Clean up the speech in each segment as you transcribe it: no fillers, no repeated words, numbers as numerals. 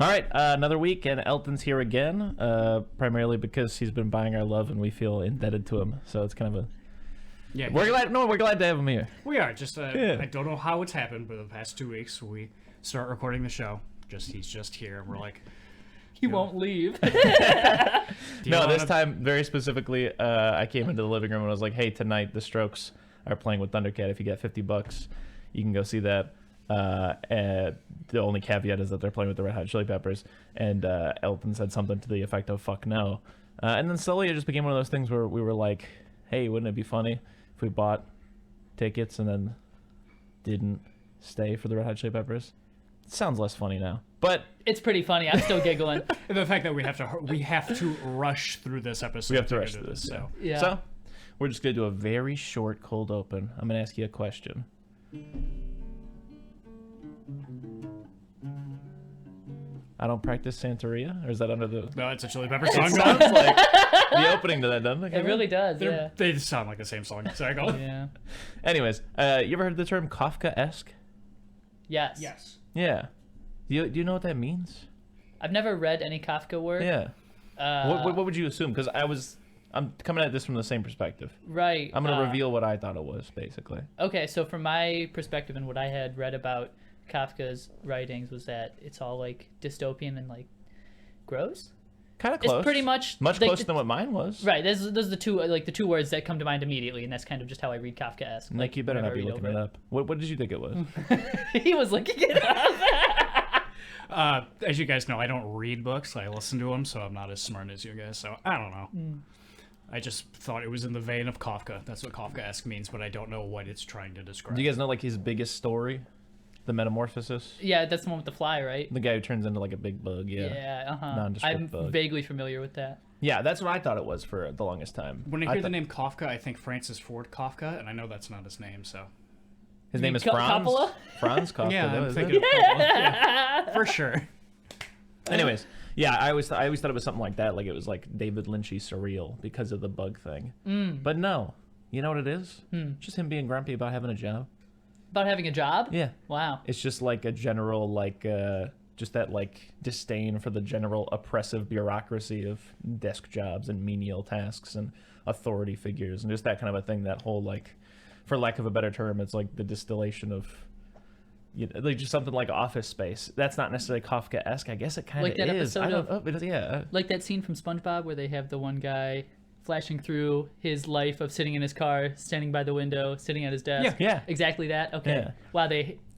All right, another week, and Elton's here again, primarily because he's been buying our love, and we feel indebted to him. So it's kind of a... Yeah, we're glad to have him here. We are. Just I don't know how it's happened, but the past 2 weeks we start recording the show. He's just here, and we're like, he won't leave. No, this time very specifically, I came into the living room and I was like, "Hey, tonight the Strokes are playing with Thundercat. If you got $50, you can go see that." And the only caveat is that they're playing with the Red Hot Chili Peppers. And Elton said something to the effect of "fuck no," and then slowly it just became one of those things where we were like, "Hey, wouldn't it be funny if we bought tickets and then didn't stay for the Red Hot Chili Peppers?" It sounds less funny now, but It's pretty funny. I'm still giggling. And the fact that we have to rush through this episode. we have to rush through this. So Yeah. So we're just gonna do a very short cold open. I'm gonna ask you a question. I don't practice Santeria, or is that under the... no, it's a Chili Pepper song. It sounds like the opening to that, doesn't it? It really does. Yeah. They just sound like the same song. Sorry, go. Yeah. Anyways, you ever heard the term Kafka-esque? Yes. Yes. Yeah. Do you know what that means? I've never read any Kafka work. Yeah. What would you assume? Because I'm coming at this from the same perspective. Right. I'm gonna reveal what I thought it was, basically. Okay, so from my perspective and what I had read about Kafka's writings was that it's all like dystopian and like gross. Kind of close. It's pretty much much like, closer than what mine was. Right. Those are the two words that come to mind immediately, and that's kind of just how I read Kafka-esque. Like, you better not be looking it up. What did you think it was? He was looking it up. As you guys know, I don't read books. I listen to them, so I'm not as smart as you guys. So I don't know. I just thought it was in the vein of Kafka. That's what Kafka-esque means, but I don't know what it's trying to describe. Do you guys know like his biggest story? The Metamorphosis? Yeah, that's the one with the fly, right? The guy who turns into like a big bug, yeah. Yeah, Nondescript I'm bug. vaguely familiar with that. Yeah, that's what I thought it was for the longest time. When I hear the name Kafka, I think Francis Ford Kafka, and I know that's not his name, so... His name is mean Franz? Coppola? Franz Kafka. Yeah, that I'm was thinking it. of Coppola. Yeah, for sure. Anyways, yeah, I always thought it was something like that. Like it was like David Lynchy surreal because of the bug thing. But no. You know what it is? Just him being grumpy about having a job. About having a job? Yeah. Wow. It's just like a general, like, just that, like, disdain for the general oppressive bureaucracy of desk jobs and menial tasks and authority figures and just that kind of a thing. That whole, like, for lack of a better term, it's like the distillation of, you know, like just something like Office Space. That's not necessarily Kafka-esque. I guess it kind of Like that is. episode I don't of- know. But yeah. Like that scene from SpongeBob where they have the one guy flashing through his life of sitting in his car, standing by the window, sitting at his desk. Yeah. Exactly that? Okay. Yeah. Wow,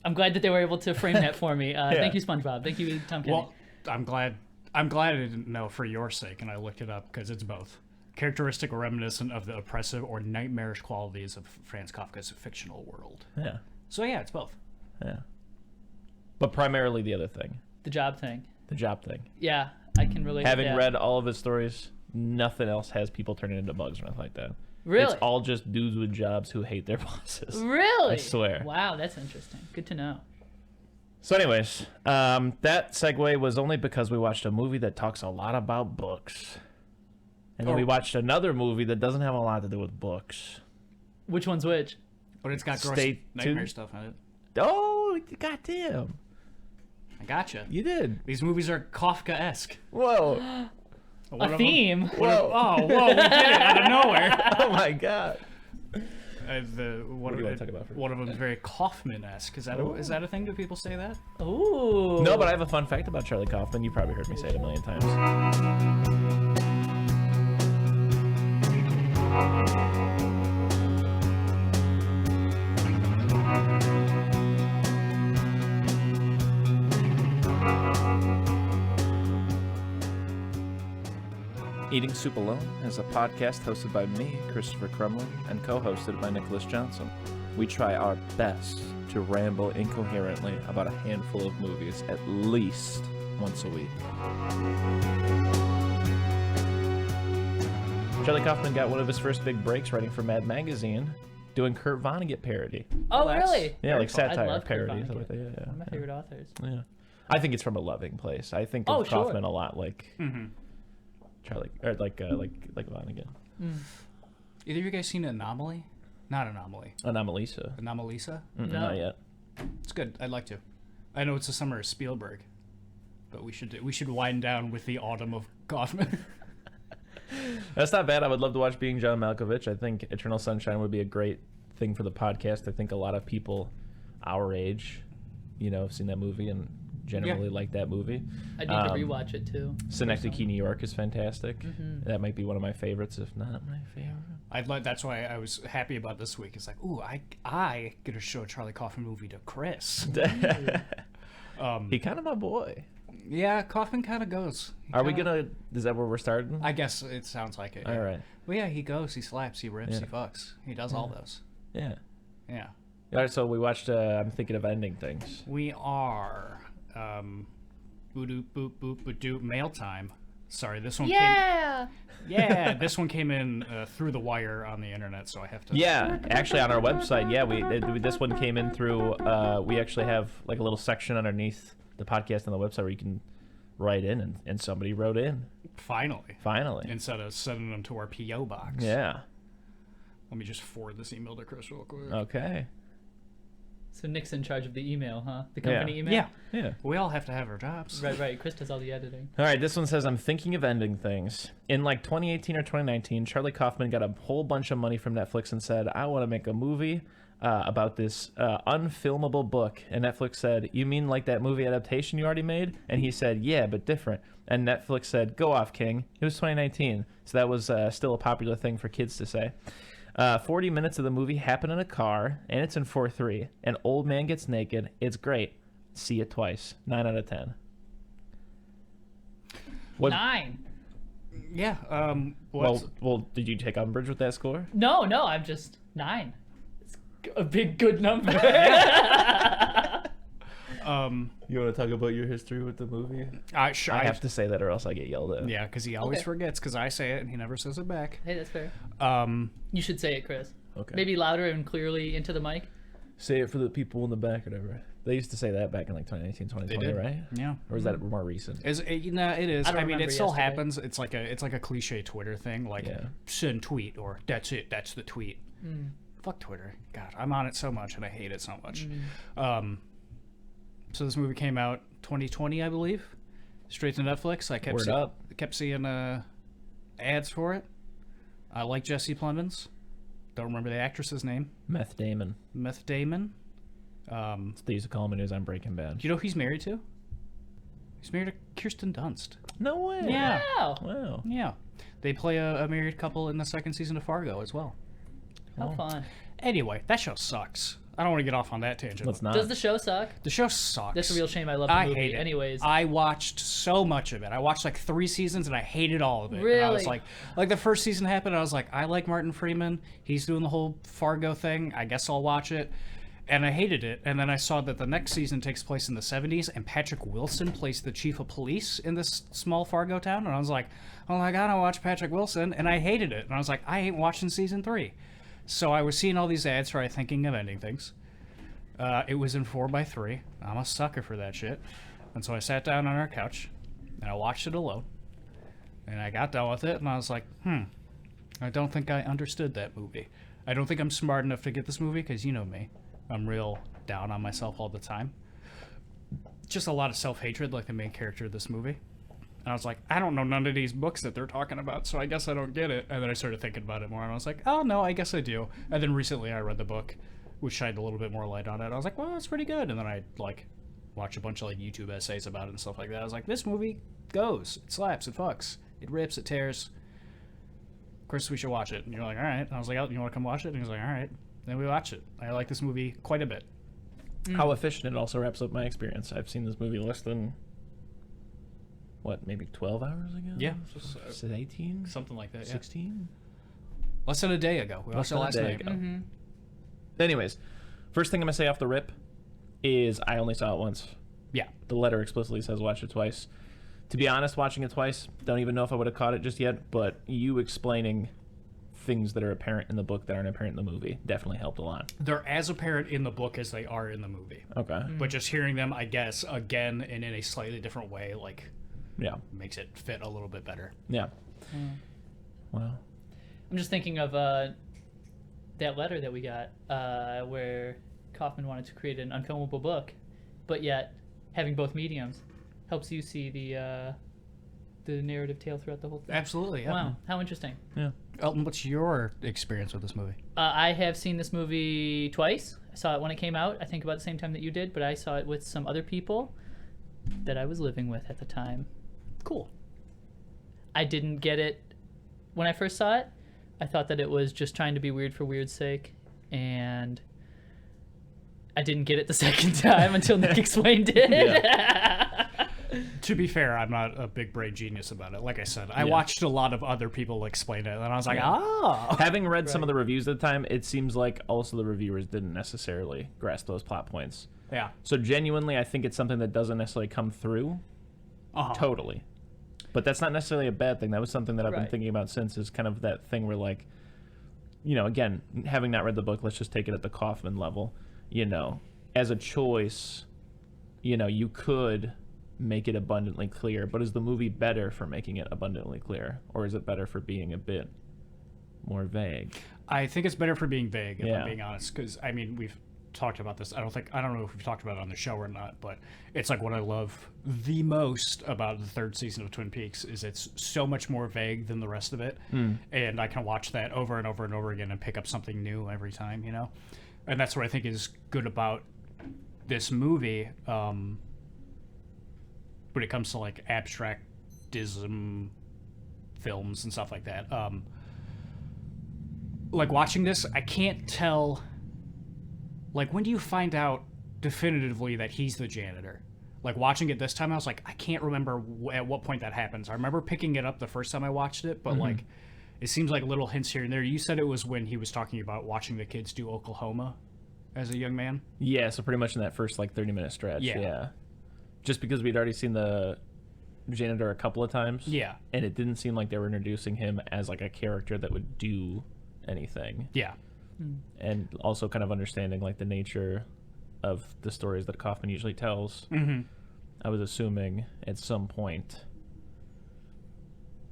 I'm glad that they were able to frame that for me. Thank you, SpongeBob. Thank you, Tom Kenny. Well, I'm glad I didn't know for your sake, and I looked it up because it's both. Characteristic or reminiscent of the oppressive or nightmarish qualities of Franz Kafka's fictional world. Yeah. So yeah, it's both. Yeah. But primarily the other thing. The job thing. The job thing. Yeah, I can relate Having to that. read all of his stories, nothing else has people turning into bugs or anything like that. Really? It's all just dudes with jobs who hate their bosses. Really? I swear. Wow, that's interesting. Good to know. So anyways, that segue was only because we watched a movie that talks a lot about books. And then we watched another movie that doesn't have a lot to do with books. Which one's which? But it's got gross Stay nightmare tuned. stuff in it. Oh, goddamn. I gotcha. You did. These movies are Kafka-esque. Whoa. A theme? Whoa. We did it out of nowhere. Oh my god. What do you want to talk about first? One of them is very Kaufman-esque. Is that a thing? Do people say that? Ooh. No, but I have a fun fact about Charlie Kaufman. You probably heard me say it a million times. Eating Soup Alone is a podcast hosted by me, Christopher Crumley, and co-hosted by Nicholas Johnson. We try our best to ramble incoherently about a handful of movies at least once a week. Charlie Kaufman got one of his first big breaks writing for Mad Magazine, doing Kurt Vonnegut parody. Oh, Well, that's- really? Yeah, like Very cool. I satire love Kurt parody. Vonnegut. Stuff like that. Yeah, One of my favorite authors. yeah. I think it's from A Loving Place. I think of Oh, sure. Kaufman a lot like Charlie, or like Vonnegut. Either of you guys seen Anomaly? Not Anomaly. Anomalisa. Anomalisa? No. Not yet. It's good. I'd like to. I know it's the summer of Spielberg, but we should wind down with the autumn of Kaufman. That's not bad. I would love to watch Being John Malkovich. I think Eternal Sunshine would be a great thing for the podcast. I think a lot of people our age, have seen that movie and generally like that movie. I need to rewatch it too. Synecdoche, New York is fantastic. Mm-hmm. That might be one of my favorites, if not my favorite. That's why I was happy about this week. It's like, ooh, I get to show a Charlie Kaufman movie to Chris. He kind of my boy. Yeah, Kaufman kind of goes. Is that where we're starting? I guess it sounds like it. All right. Well, yeah, he goes, he slaps, he rips, he fucks. He does all those. Yeah. Yeah. All right, so we watched I'm Thinking of Ending Things. We are. Mail time. Sorry, this one came... Yeah, this one came in through the wire on the internet, so I have to... Yeah, actually on our website, this one came in through... we actually have like a little section underneath the podcast on the website where you can write in, and somebody wrote in. Finally. Instead of sending them to our P.O. box. Yeah. Let me just forward this email to Chris real quick. Okay. So Nick's in charge of the email, huh? The company email? Yeah. We all have to have our jobs. Right. Chris does all the editing. All right, this one says, I'm thinking of ending things. In like 2018 or 2019, Charlie Kaufman got a whole bunch of money from Netflix and said, I want to make a movie about this unfilmable book. And Netflix said, you mean like that movie adaptation you already made? And he said, yeah, but different. And Netflix said, go off, King. It was 2019, so that was still a popular thing for kids to say. 40 minutes of the movie happen in a car, and it's in 4:3. An old man gets naked. It's great. See it twice. 9 out of 10. 9. Yeah. Well, did you take umbrage with that score? No, I'm just 9. It's a big good number. You want to talk about your history with the movie? I have to say that or else I get yelled at. Yeah, because he always forgets because I say it and he never says it back. Hey, that's fair. You should say it, Chris. Okay. Maybe louder and clearly into the mic. Say it for the people in the back or whatever. They used to say that back in like 2019, 2020, right? Yeah. Or is that more recent? It is. I mean, it still happens. It's like a cliche Twitter thing, like send tweet or that's it. That's the tweet. Fuck Twitter. God, I'm on it so much and I hate it so much. So this movie came out 2020, I believe, straight to Netflix. I kept seeing ads for it. I like Jesse Plemons. Don't remember the actress's name. Meth Damon. They used to call him when he was on Breaking Bad. Do you know who he's married to? He's married to Kirsten Dunst. No way. Yeah. Wow. Yeah. They play a married couple in the second season of Fargo as well. How fun. Anyway, that show sucks. I don't want to get off on that tangent. Let's not. Does the show suck? The show sucks. That's a real shame. I love the movie. I hate it. Anyways. I watched so much of it. I watched like 3 seasons and I hated all of it. Really? And I was like the first season happened, I was like, I like Martin Freeman. He's doing the whole Fargo thing. I guess I'll watch it. And I hated it. And then I saw that the next season takes place in the 70s and Patrick Wilson plays the chief of police in this small Fargo town. And I was like, oh my God, I watched Patrick Wilson. And I hated it. And I was like, I ain't watching season 3. So I was seeing all these ads for Thinking of Ending Things. It was in 4:3. I'm a sucker for that shit. And so I sat down on our couch and I watched it alone. And I got done with it and I was like, I don't think I understood that movie. I don't think I'm smart enough to get this movie because you know me. I'm real down on myself all the time. Just a lot of self-hatred like the main character of this movie. And I was like, I don't know none of these books that they're talking about, so I guess I don't get it. And then I started thinking about it more and I was like, oh no, I guess I do. And then recently I read the book, which shined a little bit more light on it. I was like, well, that's pretty good. And then I watched a bunch of YouTube essays about it and stuff like that. I was like, this movie goes. It slaps. It fucks. It rips. It tears. Chris, we should watch it. And you're like, all right. And I was like, oh, you want to come watch it? And he was like, all right. Then we watch it. I like this movie quite a bit. How efficient it also wraps up my experience. I've seen this movie less than, maybe 12 hours ago? Yeah. 18? Something like that, 16? Less than a day ago. We watched it last night. Anyways, first thing I'm going to say off the rip is I only saw it once. Yeah. The letter explicitly says watch it twice. To be honest, watching it twice, don't even know if I would have caught it just yet, but you explaining things that are apparent in the book that aren't apparent in the movie definitely helped a lot. They're as apparent in the book as they are in the movie. Okay. But just hearing them, I guess, again and in a slightly different way, makes it fit a little bit better. Yeah. Wow. I'm just thinking of that letter that we got where Kaufman wanted to create an unfilmable book, but yet having both mediums. helps you see the narrative tale throughout the whole thing. Absolutely. Yeah. Wow, how interesting. Yeah. Elton, what's your experience with this movie? I have seen this movie twice. I saw it when it came out, I think about the same time that you did, but I saw it with some other people that I was living with at the time. Cool. I didn't get it when I first saw it. I thought that it was just trying to be weird for weird's sake, and I didn't get it the second time until Nick explained it. Yeah. To be fair, I'm not a big brain genius about it. Like I said, I watched a lot of other people explain it, and I was like, oh. Having read some of the reviews at the time, it seems like also the reviewers didn't necessarily grasp those plot points. Yeah. So genuinely, I think it's something that doesn't necessarily come through. Totally. But that's not necessarily a bad thing. That was something that I've been thinking about since, is kind of that thing where, like, you know, again, having not read the book, let's just take it at the Kaufman level. You know, as a choice, you know, you could make it abundantly clear, but is the movie better for making it abundantly clear, or is it better for being a bit more vague? I think it's better for being vague, if I'm being honest, because, I mean, we've talked about this. I don't know if we've talked about it on the show or not, but it's like what I love the most about the third season of Twin Peaks is it's so much more vague than the rest of it, and I can watch that over and over and over again and pick up something new every time, you know? And that's what I think is good about this movie, when it comes to, like, abstractism films and stuff like that. Like, watching this, I can't tell... Like, when do you find out definitively that he's the janitor? Like, watching it this time, I was like, I can't remember at what point that happens. I remember picking it up the first time I watched it, but, like, it seems like little hints here and there. You said it was when he was talking about watching the kids do Oklahoma as a young man? Yeah, so pretty much in that first, like, 30-minute stretch. Yeah. Just because we'd already seen the janitor a couple of times. Yeah. And it didn't seem like they were introducing him as, like, a character that would do anything. Yeah. And also kind of understanding, like, the nature of the stories that Kaufman usually tells. I was assuming at some point,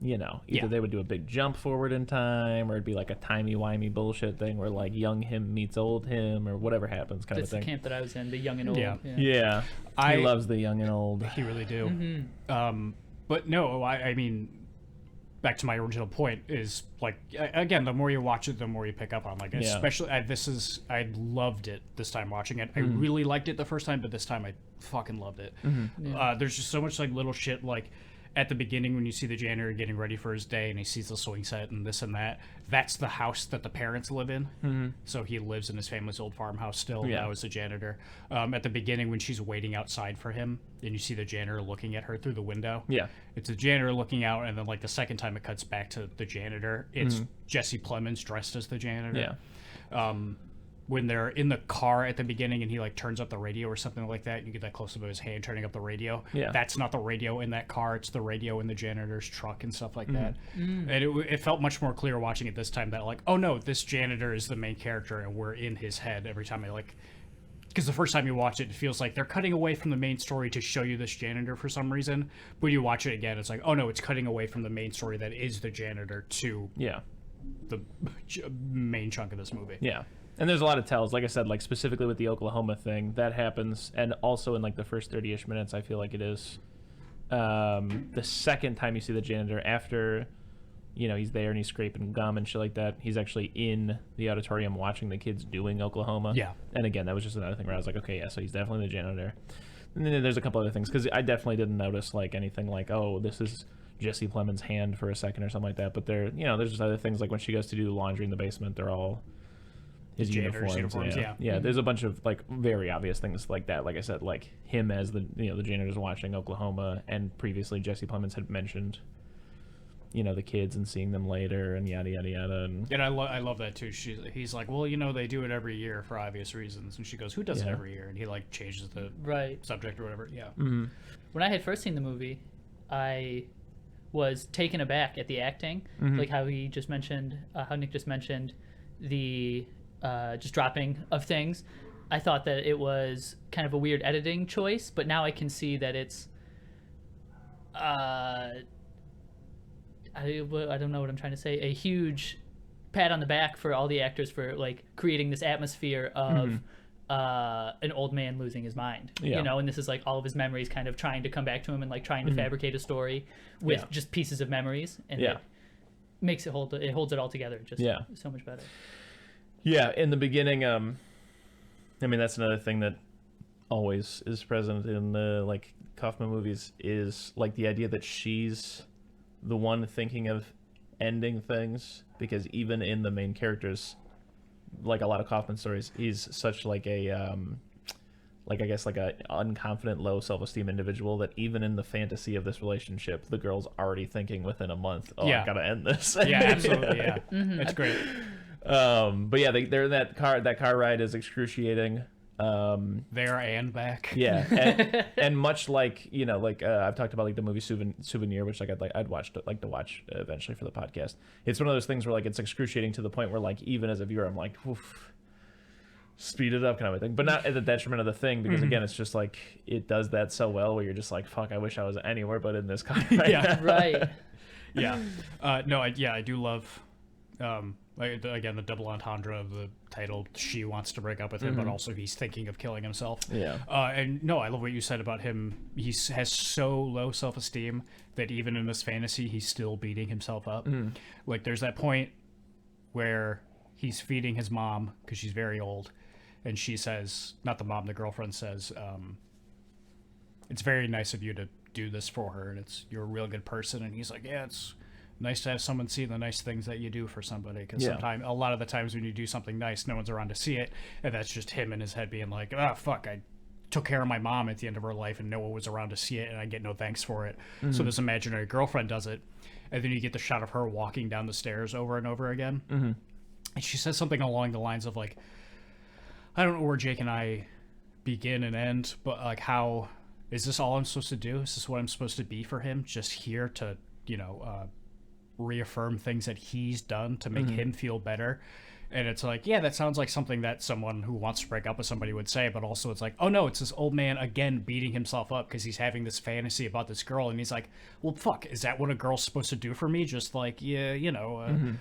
you know, either they would do a big jump forward in time, or it'd be like a timey-wimey bullshit thing where, like, young him meets old him, or whatever happens kind That's of thing. the camp that I was in, the young and old. Yeah. He loves the young and old. He really do. But no, I mean... Back to my original point is, like, again, the more you watch it, the more you pick up on. Like, especially I loved it this time watching it. I really liked it the first time, but this time I fucking loved it. There's just so much, like, little shit, like, at the beginning when you see the janitor getting ready for his day and he sees the swing set and this and that, that's the house that the parents live in. So he lives in his family's old farmhouse still. Now as a janitor. At the beginning when she's waiting outside for him and you see the janitor looking at her through the window. It's a janitor looking out, and then, like, the second time it cuts back to the janitor, it's Jesse Plemons dressed as the janitor. When they're in the car at the beginning and he, like, turns up the radio or something like that, you get that close up of his hand turning up the radio. That's not the radio in that car, it's the radio in the janitor's truck and stuff like that. And it felt much more clear watching it this time that, like, oh no, this janitor is the main character and we're in his head every time I, like... Because the first time you watch it, it feels like they're cutting away from the main story to show you this janitor for some reason. But when you watch it again, it's like, oh no, it's cutting away from the main story that is the janitor to the main chunk of this movie. And there's a lot of tells, like I said, like, specifically with the Oklahoma thing, that happens, and also in, like, the first 30-ish minutes, I feel like it is. The second time you see the janitor, after, you know, he's there and he's scraping gum and shit like that, he's actually in the auditorium watching the kids doing Oklahoma. And again, that was just another thing where I was like, okay, yeah, so he's definitely the janitor. And then there's a couple other things, because I definitely didn't notice, like, anything like, oh, this is Jesse Plemons' hand for a second or something like that, but there, you know, there's just other things, like when she goes to do the laundry in the basement, they're all... his uniforms. There's a bunch of, like, very obvious things like that. Like I said, like him as the, you know, the janitor's watching Oklahoma, and previously Jesse Plemons had mentioned, you know, the kids and seeing them later and yada yada yada. And I love that too. He's like, well, you know, they do it every year for obvious reasons, and she goes, who does it every year? And he, like, changes the subject or whatever. When I had first seen the movie, I was taken aback at the acting, like how he just mentioned, how Nick just mentioned the just dropping of things. I thought that it was kind of a weird editing choice, but now I can see that it's I don't know what I'm trying to say, a huge pat on the back for all the actors for, like, creating this atmosphere of an old man losing his mind, Yeah. you know, and this is like all of his memories kind of trying to come back to him and like trying to fabricate a story with just pieces of memories, and it makes it holds it all together just so much better. Yeah, in the beginning, I mean, that's another thing that always is present in like Kaufman movies, is like the idea that she's the one thinking of ending things, because even in the main characters, like a lot of Kaufman stories, he's such like a like I guess like a unconfident, low self-esteem individual that even in the fantasy of this relationship, the girl's already thinking within a month, I gotta end this. Yeah, absolutely. Yeah. It's great. But yeah, they're in that car. That car ride is excruciating. There and back. Yeah, and much like, you know, like I've talked about like the movie Souvenir, which like I'd like to watch eventually for the podcast. It's one of those things where like it's excruciating to the point where like even as a viewer I'm like, oof, speed it up kind of a thing, but not at the detriment of the thing, because again it's just like it does that so well where you're just like, fuck, I wish I was anywhere but in this car right now. Right. Yeah. I do love like, again, the double entendre of the title. She wants to break up with him, but also he's thinking of killing himself. Yeah. And no, I love what you said about him. He has so low self-esteem that even in this fantasy, he's still beating himself up. Like, there's that point where he's feeding his mom because she's very old, and she says, not the mom, the girlfriend says, it's very nice of you to do this for her, and you're a real good person. And he's like, yeah, it's nice to have someone see the nice things that you do for somebody, because sometimes, a lot of the times when you do something nice, no one's around to see it, and that's just him in his head being like, fuck, I took care of my mom at the end of her life and no one was around to see it, and I get no thanks for it. So this imaginary girlfriend does it, and then you get the shot of her walking down the stairs over and over again, and she says something along the lines of like, I don't know where Jake and I begin and end, but like, how is this all I'm supposed to do? Is this what I'm supposed to be for him? Just here to, you know, reaffirm things that he's done to make him feel better. And it's like, yeah, that sounds like something that someone who wants to break up with somebody would say, but also it's like, oh no, it's this old man again beating himself up because he's having this fantasy about this girl, and he's like, well, fuck, is that what a girl's supposed to do for me? Just like, yeah, you know,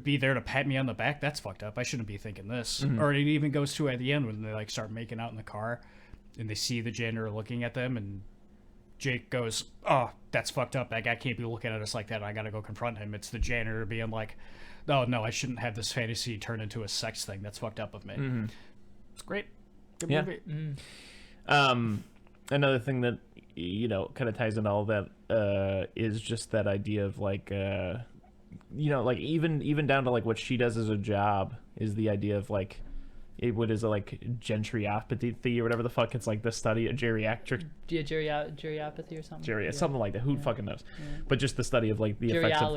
be there to pat me on the back? That's fucked up. I shouldn't be thinking this. Or it even goes to at the end when they like start making out in the car and they see the janitor looking at them, and Jake goes, oh, that's fucked up. That guy can't be looking at us like that. I gotta go confront him. It's the janitor being like, oh, no, I shouldn't have this fantasy turn into a sex thing. That's fucked up of me. It's great. Good movie. Another thing that, you know, kind of ties into all that is just that idea of like, you know, like even down to like what she does as a job is the idea of like, what is it, like geriopathy or whatever the fuck? It's like the study of geriatric. Geriopathy or something. Something like that. Who fucking knows? But just the study of like the effects of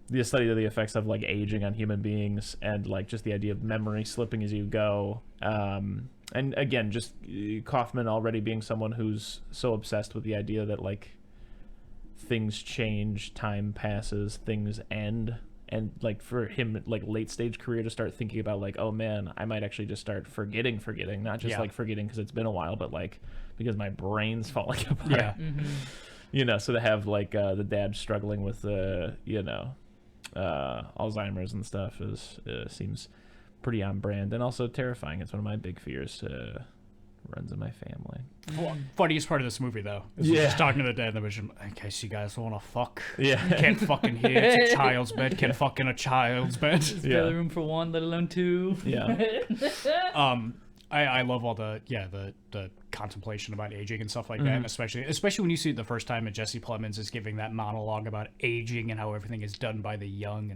the study of the effects of like aging on human beings, and like just the idea of memory slipping as you go. And again, just Kaufman already being someone who's so obsessed with the idea that like things change, time passes, things end. And like for him, like late stage career, to start thinking about like, oh man, I might actually just start forgetting, not just like forgetting because it's been a while, but like because my brain's falling apart. Yeah. You know, so to have like the dad struggling with you know, Alzheimer's and stuff seems pretty on brand, and also terrifying. It's one of my big fears. Runs in my family. Well, funniest part of this movie, though, is just talking to the dad in the vision. In case you guys want to fuck, can't fucking hear. It's a child's bed. Can't fuck in a child's bed. There's barely room for one, let alone two. I love all the contemplation about aging and stuff like that, and especially when you see it the first time, and Jesse Plemons is giving that monologue about aging and how everything is done by the young,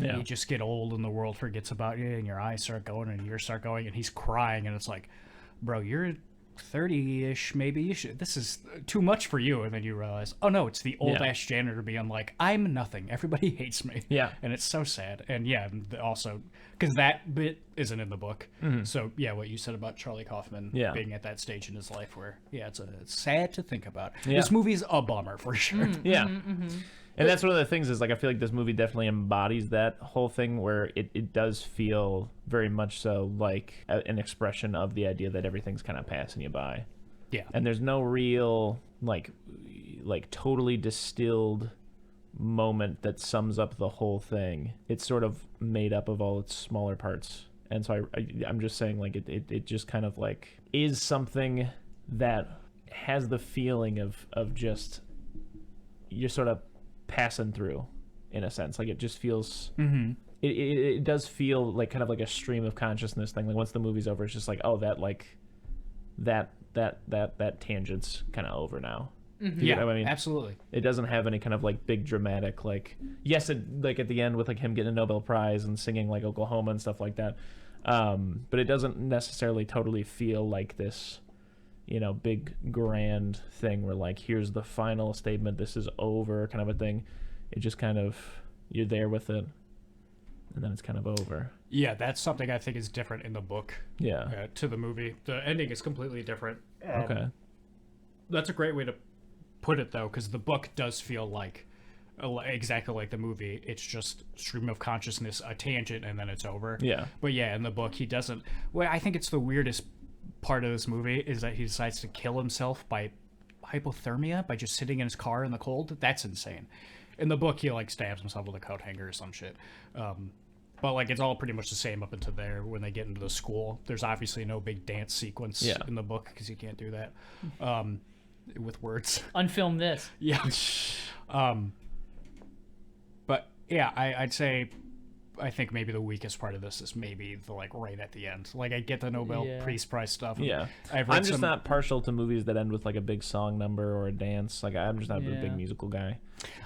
and you just get old and the world forgets about you, and your eyes start going and years start going, and he's crying, and it's like, bro, you're 30-ish, maybe you should, this is too much for you. And then you realize, oh no, it's the old ass janitor being like, I'm nothing, everybody hates me. And it's so sad. And also because that bit isn't in the book. So what you said about Charlie Kaufman being at that stage in his life where it's sad to think about. This movie's a bummer for sure. And that's one of the things is like, I feel like this movie definitely embodies that whole thing where it does feel very much so like an expression of the idea that everything's kind of passing you by. And there's no real like totally distilled moment that sums up the whole thing. It's sort of made up of all its smaller parts. And so I'm just saying, like, it just kind of like is something that has the feeling of just you're sort of passing through, in a sense. Like, it just feels it does feel like kind of like a stream of consciousness thing. Like, once the movie's over, it's just like, oh, that like that tangent's kind of over now. Yeah, know what I mean? Absolutely. It doesn't have any kind of like big dramatic, like, yes, it, like at the end with like him getting a Nobel Prize and singing like Oklahoma and stuff like that, but it doesn't necessarily totally feel like this, you know, big grand thing where like, here's the final statement, this is over, kind of a thing. It just kind of, you're there with it, and then it's kind of over. Yeah, that's something I think is different in the book. Yeah. To the movie, the ending is completely different. Okay. That's a great way to put it, though, because the book does feel like exactly like the movie. It's just stream of consciousness, a tangent, and then it's over. Yeah. But yeah, in the book, he doesn't. Well, I think it's the weirdest part of this movie is that he decides to kill himself by hypothermia, by just sitting in his car in the cold. That's insane. In the book, he like stabs himself with a coat hanger or some shit. But like, it's all pretty much the same up until there when they get into the school. There's obviously no big dance sequence in the book because you can't do that with words. Unfilm this. Yeah. But yeah, I'd say I think maybe the weakest part of this is maybe the like right at the end. Like, I get the Nobel Peace Prize stuff. Yeah. I'm just not partial to movies that end with like a big song number or a dance. Like, I'm just not a big musical guy.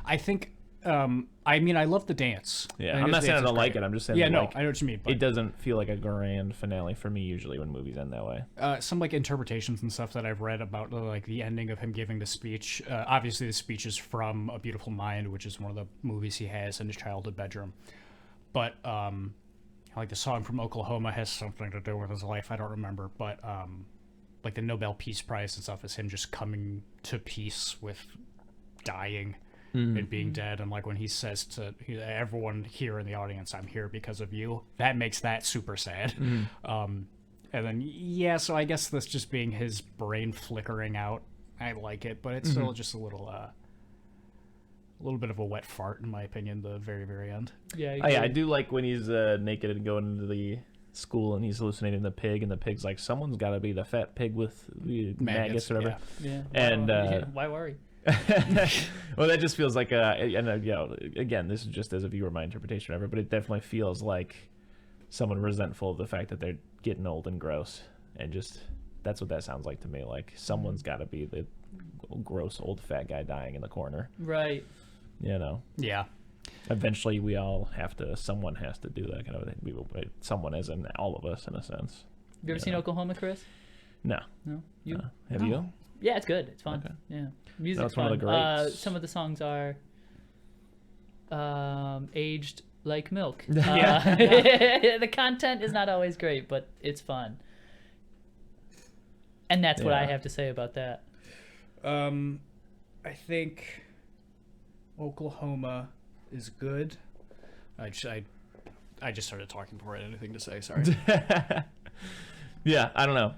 I think I mean, I love the dance. Yeah, I'm not saying I don't like it. I'm just saying, yeah, that, no, like, I know what you mean. But it doesn't feel like a grand finale for me usually when movies end that way. Some like interpretations and stuff that I've read about like the ending of him giving the speech. Obviously, the speech is from A Beautiful Mind, which is one of the movies he has in his childhood bedroom. But like the song from Oklahoma has something to do with his life. I don't remember, but like the Nobel Peace Prize and stuff is him just coming to peace with dying. And being dead, and like when he says to everyone here in the audience, "I'm here because of you," that makes that super sad. And then so I guess this just being his brain flickering out, I like it, but it's still just a little bit of a wet fart in my opinion. The very, very end. Yeah. I do like when he's naked and going into the school and he's hallucinating the pig, and the pig's like, "Someone's got to be the fat pig with maggots or whatever." Yeah. And why worry? Well, that just feels like and you know, again, this is just as if you were my interpretation of it, but it definitely feels like someone resentful of the fact that they're getting old and gross, and just that's what that sounds like to me. Like, someone's got to be the gross old fat guy dying in the corner, Right. you know? Yeah. Eventually we all have to, someone has to do that kind of thing. Someone as in all of us, in a sense. You ever seen Oklahoma, Chris? No. You? Have you? Yeah, it's good. It's fun. Okay. Yeah, music's That's fun. one of the greats. Some of the songs are aged like milk. Yeah. The content is not always great, but it's fun. And that's what I have to say about that. I think Oklahoma is good. I just started talking before I had anything to say. Sorry. Yeah, I don't know.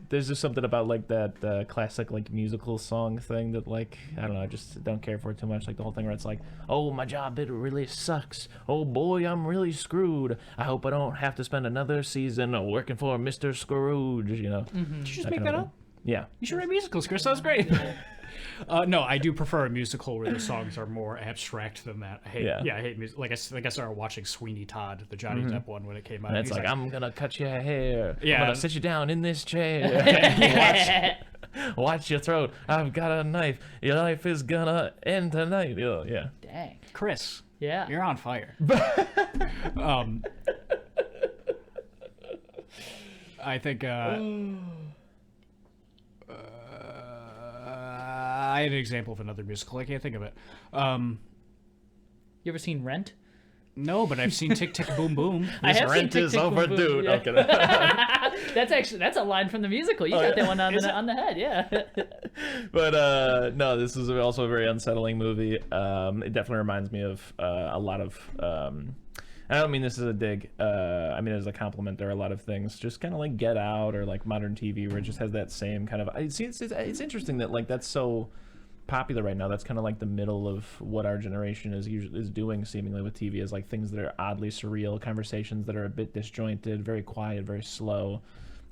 There's just something about like that classic like musical song thing that like, I don't know, I just don't care for it too much. Like the whole thing where it's like, oh, my job, it really sucks. Oh boy, I'm really screwed. I hope I don't have to spend another season working for Mr. Scrooge, you know. Did you just make that up? Yeah. You should write musicals, Chris. That was great. No, I do prefer a musical where the songs are more abstract than that. I hate music. Like I started watching Sweeney Todd, the Johnny Depp one, when it came out. And it's like, I'm gonna cut your hair. Yeah. I'm gonna sit you down in this chair. Watch your throat. I've got a knife. Your life is gonna end tonight. Yeah. Dang. Chris. Yeah. You're on fire. I think I had an example of another musical. I can't think of it. You ever seen Rent? No, but I've seen Tick Tick Boom Boom. I have Rent seen is Tick, Tick, Boom, Boom, overdue. yeah. Okay. That's a line from the musical. You got that one on the head, yeah. But no, this is also a very unsettling movie. It definitely reminds me of a lot of. I don't mean this as a dig. I mean as a compliment. There are a lot of things, just kind of like Get Out or like modern TV, where it just has that same kind of. It's interesting that like that's so popular right now. That's kind of like the middle of what our generation is doing seemingly with TV, is like things that are oddly surreal, conversations that are a bit disjointed, very quiet, very slow.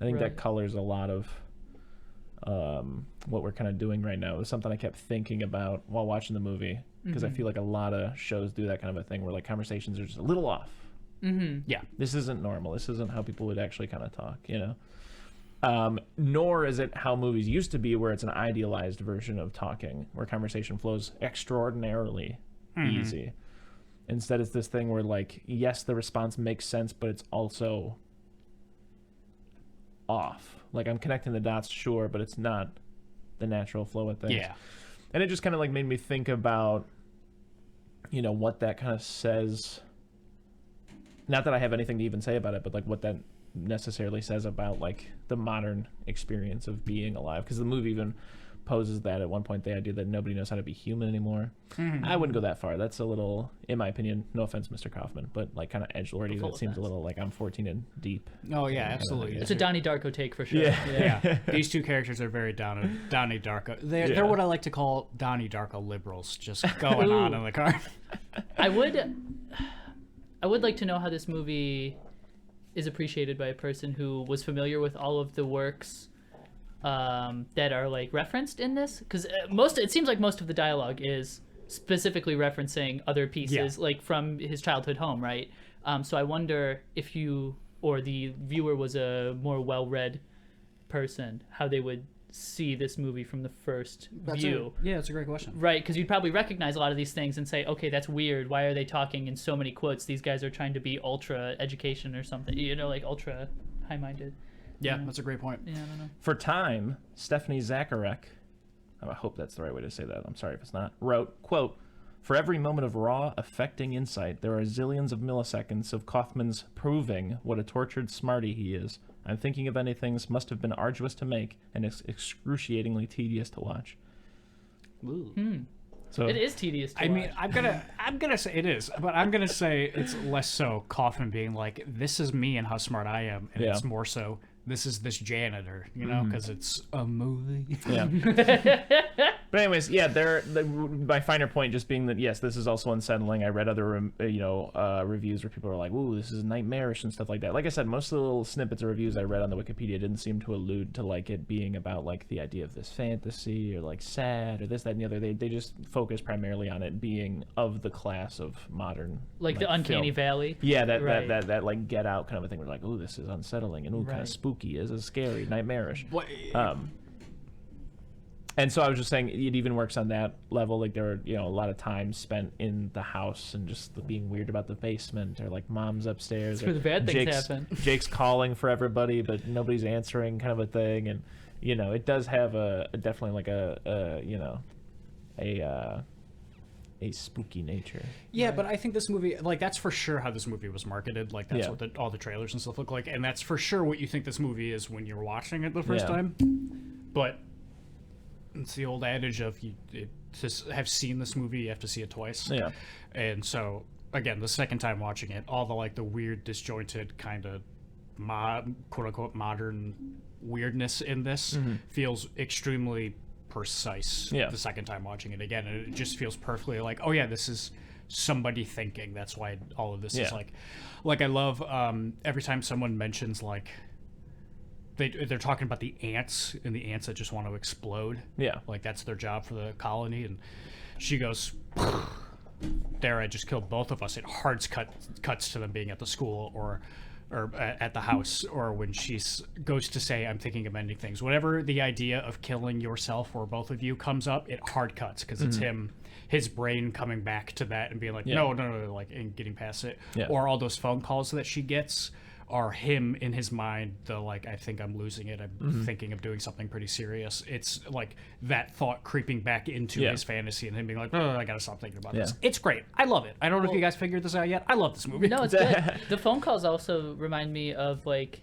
I think that colors a lot of what we're kind of doing right now. It was something I kept thinking about while watching the movie, because I feel like a lot of shows do that kind of a thing where like conversations are just a little off. Yeah, this isn't normal. This isn't how people would actually kind of talk, you know. Nor is it how movies used to be, where it's an idealized version of talking, where conversation flows extraordinarily easy. Instead, it's this thing where, like, yes, the response makes sense, but it's also off. Like, I'm connecting the dots, sure, but it's not the natural flow of things. Yeah. And it just kind of, like, made me think about, you know, what that kind of says. Not that I have anything to even say about it, but, like, what that necessarily says about, like, the modern experience of being alive. Because the movie even poses that at one point, the idea that nobody knows how to be human anymore. I wouldn't go that far. That's a little, in my opinion, no offense, Mr. Kaufman, but like kind of edgelordy. That seems a little like I'm 14 and deep. Oh yeah, absolutely. It's a Donnie Darko take for sure. Yeah. These two characters are very Donnie Darko. They're what I like to call Donnie Darko liberals, just going on in the car. I would like to know how this movie is appreciated by a person who was familiar with all of the works that are like referenced in this, because it seems like most of the dialogue is specifically referencing other pieces, like from his childhood home, right? So I wonder if you or the viewer was a more well-read person, how they would see this movie from the first view. That's a great question. Right, because you'd probably recognize a lot of these things and say, okay, that's weird. Why are they talking in so many quotes? These guys are trying to be ultra education or something, you know, like ultra high-minded. Yeah, that's a great point. Yeah, I don't know. For Time, Stephanie Zacharek, I hope that's the right way to say that, I'm sorry if it's not, wrote, quote, "For every moment of raw, affecting insight, there are zillions of milliseconds of Kaufman's proving what a tortured smarty he is. I'm thinking of anythings must have been arduous to make and excruciatingly tedious to watch." Ooh. So it is tedious to watch. mean, I'm gonna say it is, but I'm gonna say it's less so Kaufman being like, this is me and how smart I am, and it's more so this is this janitor, you know, because it's a movie. Yeah. But anyways, yeah, my finer point just being that, yes, this is also unsettling. I read other, reviews where people are like, "Ooh, this is nightmarish" and stuff like that. Like I said, most of the little snippets of reviews I read on the Wikipedia didn't seem to allude to like it being about like the idea of this fantasy or like sad or this, that, and the other. They just focus primarily on it being of the class of modern, like the Uncanny film. Valley. Yeah, that like Get Out kind of a thing. We're like, "Ooh, this is unsettling and kind of spooky. This is scary, nightmarish." And so I was just saying it even works on that level. Like there were, a lot of time spent in the house and just being weird about the basement, or like mom's upstairs. That's where the bad things happen. Jake's calling for everybody, but nobody's answering, kind of a thing. And it does have definitely like a spooky nature. Yeah, but I think this movie, like, that's for sure how this movie was marketed. Like, that's what all the trailers and stuff look like, and that's for sure what you think this movie is when you're watching it the first time. But it's the old adage of to have seen this movie, you have to see it twice. Yeah. And so, again, the second time watching it, all the weird, disjointed kind of quote-unquote modern weirdness in this feels extremely precise the second time watching it again, and it just feels perfectly like, oh yeah, this is somebody thinking. That's why all of this is like I love every time someone mentions like they're talking about the ants and the ants that just want to explode, like that's their job for the colony, and she goes, "There, I just killed both of us." It cuts to them being at the school or at the house, or when she goes to say, "I'm thinking of ending things." Whatever the idea of killing yourself or both of you comes up, it hard cuts because it's his brain coming back to that and being like, no, like, and getting past it. Or all those phone calls that she gets are him in his mind, I think I'm losing it. I'm thinking of doing something pretty serious. It's like that thought creeping back into his fantasy and him being like, "Oh, I gotta stop thinking about this." It's great. I love it. I don't know if you guys figured this out yet. I love this movie. No, it's good. The phone calls also remind me of like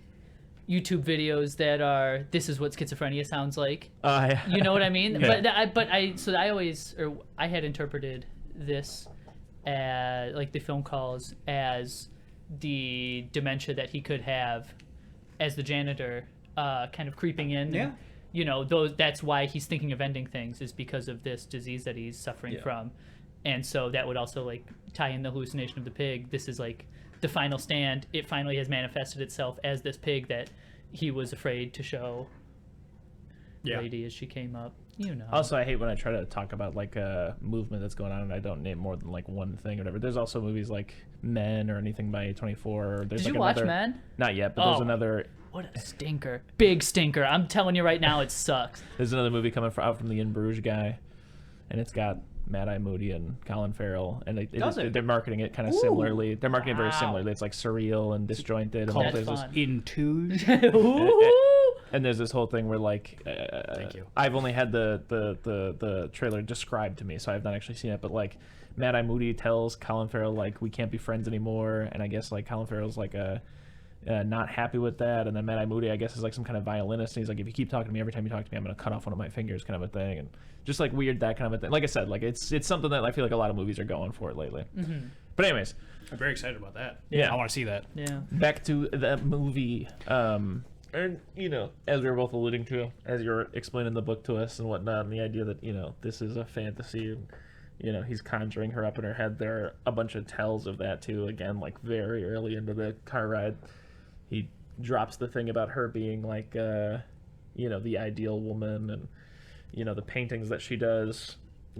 YouTube videos that are, "This is what schizophrenia sounds like." You know what I mean? I had interpreted this as like the phone calls as the dementia that he could have as the janitor kind of creeping in you know, that's why he's thinking of ending things, is because of this disease that he's suffering from. And so that would also like tie in the hallucination of the pig. This is like the final stand. It finally has manifested itself as this pig that he was afraid to show lady as she came up. You know. Also, I hate when I try to talk about like a movement that's going on and I don't name more than like one thing or whatever. There's also movies like Men or anything by A24. Or there's Did like you watch Men? Not yet, but there's another. What a stinker! Big stinker! I'm telling you right now, it sucks. There's another movie coming out from the In Bruges guy, and it's got Mad Eye Moody and Colin Farrell, and they're marketing it kind of similarly. They're marketing it very similarly. It's like surreal and disjointed. And That's fun. Into. And there's this whole thing where like, Thank you. I've only had the trailer described to me, so I've not actually seen it. But like, Mad Eye Moody tells Colin Farrell like we can't be friends anymore, and I guess like Colin Farrell's like not happy with that, and then Mad Eye Moody I guess is like some kind of violinist, and he's like, if you keep talking to me every time you talk to me, I'm gonna cut off one of my fingers, kind of a thing, and just like weird that kind of a thing. Like I said, like it's something that I feel like a lot of movies are going for lately. Mm-hmm. But anyways, I'm very excited about that. Yeah. I want to see that. Yeah. Back to the movie. And, you know, as we were both alluding to, as you were explaining the book to us and whatnot, and the idea that, you know, this is a fantasy, and, you know, he's conjuring her up in her head. There are a bunch of tells of that, too. Again, like, very early into the car ride, he drops the thing about her being, like, you know, the ideal woman, and, you know, the paintings that she does.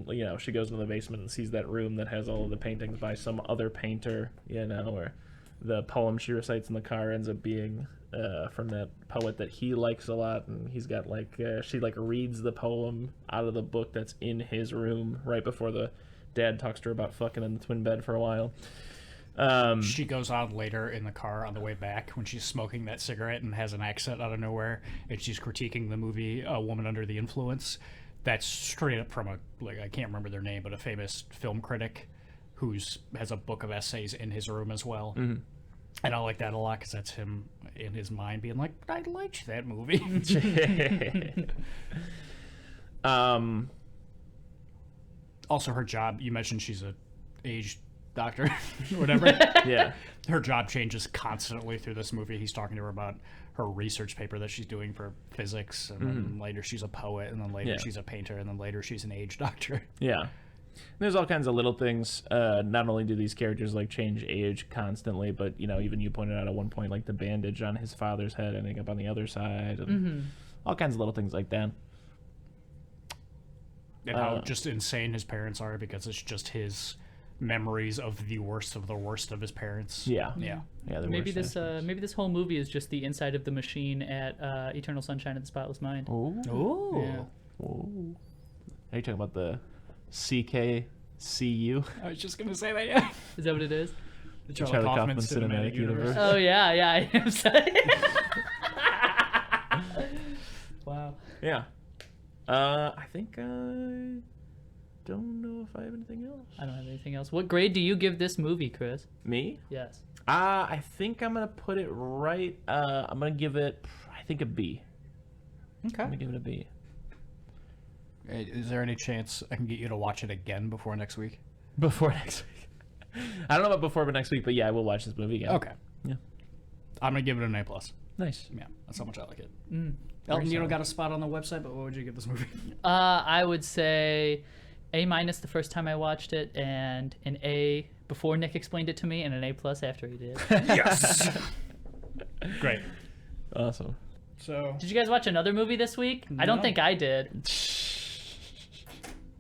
You know, she goes into the basement and sees that room that has all of the paintings by some other painter, you know, or the poem she recites in the car ends up being from that poet that he likes a lot, and he's got like she like reads the poem out of the book that's in his room right before the dad talks to her about fucking in the twin bed for a while. She goes on later in the car on the way back when she's smoking that cigarette and has an accent out of nowhere, and she's critiquing the movie A Woman Under the Influence. That's straight up from I can't remember their name, but a famous film critic has a book of essays in his room as well. Mm-hmm. And I like that a lot because that's him in his mind being like, I liked that movie. Also, her job, you mentioned she's a aged doctor or whatever. Yeah. Her job changes constantly through this movie. He's talking to her about her research paper that she's doing for physics, and then later she's a poet, and then later she's a painter, and then later she's an aged doctor. Yeah. There's all kinds of little things. Not only do these characters like change age constantly, but you know, even you pointed out at one point like the bandage on his father's head ending up on the other side, and all kinds of little things like that. And how just insane his parents are, because it's just his memories of the worst of his parents. Yeah. Maybe this whole movie is just the inside of the machine at Eternal Sunshine of the Spotless Mind. Oh. Yeah. Ooh. Are you talking about the CKCU? I was just gonna say that. Yeah. Is that what it is? The Charlie Kaufman Cinematic Universe. Oh yeah, I am saying. Wow. Yeah. I think I don't know if I have anything else. I don't have anything else. What grade do you give this movie, Chris? Me? Yes. I think I'm gonna put it right. I'm gonna give it, I think, a B. Okay. I'm gonna give it a B. Is there any chance I can get you to watch it again before next week? Before next week. I don't know about before but next week, but yeah, I will watch this movie again. Okay. Yeah. I'm gonna give it an A+. Nice. Yeah, that's how much I like it. Elton, you don't got a spot on the website, but what would you give this movie? I would say A- the first time I watched it, and an A before Nick explained it to me, and an A+ after he did. Yes. Great. Awesome. So. Did you guys watch another movie this week? I don't think I did.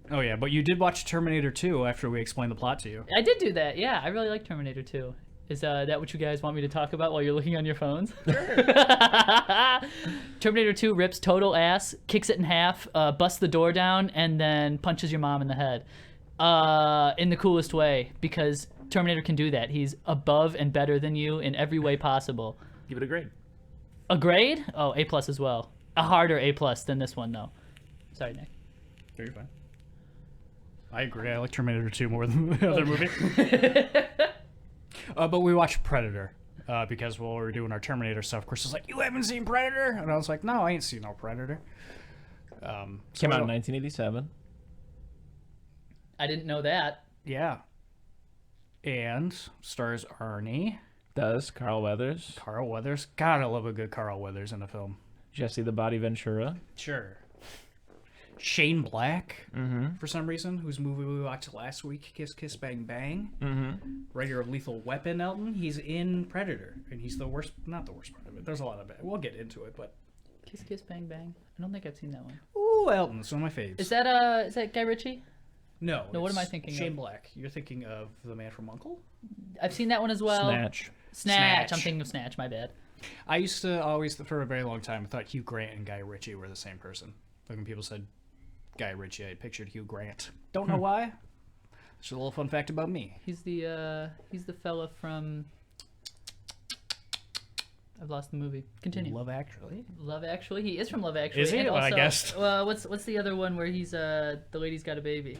Oh yeah, but you did watch Terminator 2 after we explained the plot to you. I did do that. Yeah, I really like Terminator 2. Is that what you guys want me to talk about while you're looking on your phones? Sure. Terminator 2 rips total ass, kicks it in half, busts the door down, and then punches your mom in the head. In the coolest way, because Terminator can do that. He's above and better than you in every way possible. Give it a grade. A grade? Oh, A+ as well. A harder A+ than this one, though. Sorry, Nick. You're fine. I agree. I like Terminator 2 more than the other movie. But we watched Predator because while we were doing our Terminator stuff, Chris was like, "You haven't seen Predator?" And I was like, "No, I ain't seen no Predator." Came out in 1987. I didn't know that. Yeah. And stars Arnie. Does Carl Weathers. God, I love a good Carl Weathers in a film. Jesse the Body Ventura. Sure. Shane Black, for some reason, whose movie we watched last week, Kiss Kiss Bang Bang. Writer of Lethal Weapon, Elton. He's in Predator, and he's the worst, not the worst part of it. There's a lot of it. We'll get into it, but... Kiss Kiss Bang Bang. I don't think I've seen that one. Ooh, Elton, it's one of my faves. Is that Guy Ritchie? No. No, what am I thinking of? Shane Black. You're thinking of The Man from U.N.C.L.E.? I've seen that one as well. Snatch. I'm thinking of Snatch, my bad. I used to always, for a very long time, I thought Hugh Grant and Guy Ritchie were the same person. Like when people said Guy Ritchie, I pictured Hugh Grant. Don't know why. Just a little fun fact about me. He's the fella from... I've lost the movie. Continue. Love Actually. Love Actually. He is from Love Actually. Is he? And Well, I also, guessed. What's the other one where he's the lady's got a baby?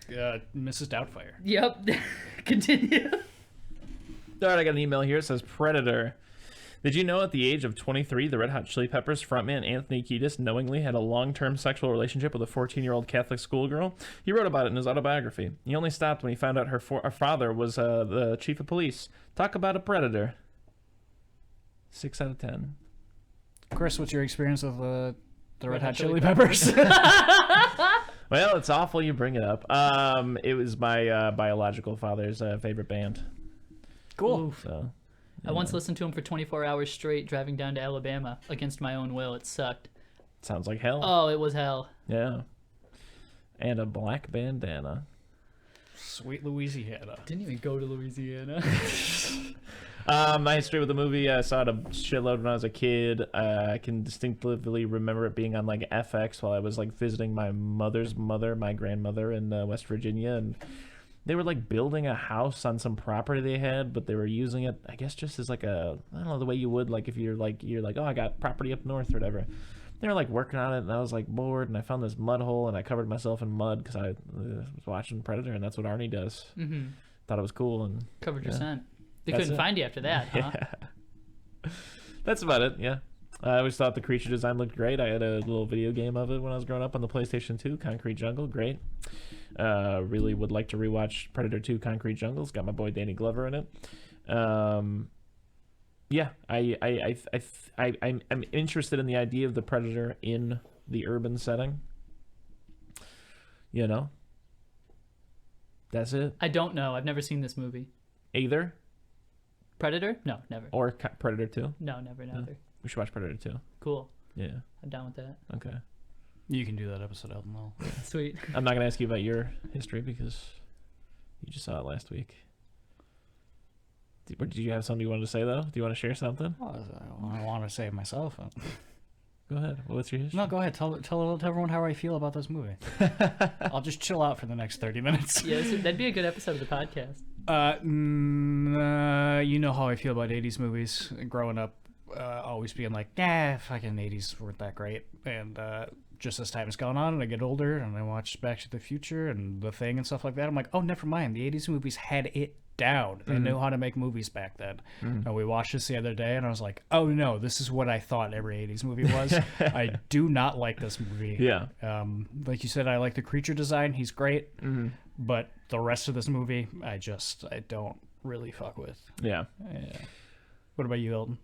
Mrs. Doubtfire. Yep. Continue. All right, I got an email here. It says, Predator. Did you know at the age of 23, the Red Hot Chili Peppers frontman Anthony Kiedis knowingly had a long-term sexual relationship with a 14-year-old Catholic schoolgirl? He wrote about it in his autobiography. He only stopped when he found out her father was the chief of police. Talk about a predator. 6 out of 10. Chris, what's your experience with the Red Hot Chili Peppers? Well, it's awful you bring it up. It was my biological father's favorite band. Cool. So... I once listened to him for 24 hours straight driving down to Alabama against my own will. It sucked. Sounds like hell. Oh, it was hell. Yeah. And a black bandana. Sweet Louisiana. Didn't even go to Louisiana. My history with the movie, I saw it a shitload when I was a kid. I can distinctively remember it being on like FX while I was like visiting my mother's mother, my grandmother in West Virginia, and they were like building a house on some property they had, but they were using it, I guess, just as like a, I don't know, the way you would like if you're like, oh, I got property up north or whatever. They were like working on it, and I was like bored, and I found this mud hole, and I covered myself in mud because I was watching Predator, and that's what Arnie does. Mm-hmm. Thought it was cool, and Covered your scent. They That's couldn't it. find you after that, huh? Yeah. That's about it, yeah. I always thought the creature design looked great. I had a little video game of it when I was growing up on the PlayStation 2, Concrete Jungle, great. Really would like to rewatch Predator 2 Concrete Jungle. It's got my boy Danny Glover in it. Yeah, I'm interested in the idea of the Predator in the urban setting. You know? That's it. I don't know. I've never seen this movie. Either? Predator? No, never. Or Predator 2? No, never. We should watch Predator 2. Cool. Yeah. I'm down with that. Okay. You can do that episode, Elton. Well. Sweet. I'm not going to ask you about your history because you just saw it last week. Did you have something you wanted to say, though? Do you want to share something? I want to say it myself. Go ahead. What's your history? No, go ahead. Tell everyone how I feel about this movie. I'll just chill out for the next 30 minutes. Yeah, that'd be a good episode of the podcast. You know how I feel about 80s movies. Growing up, always being like, fucking 80s weren't that great. And just as time has gone on and I get older and I watch Back to the Future and The Thing and stuff like that, I'm like, oh, never mind. The 80s movies had it down. They knew how to make movies back then. And we watched this the other day and I was like, oh no, this is what I thought every 80s movie was. I do not like this movie. Yeah. Like you said, I like the creature design. He's great. But the rest of this movie, I don't really fuck with. Yeah. What about you, Elton?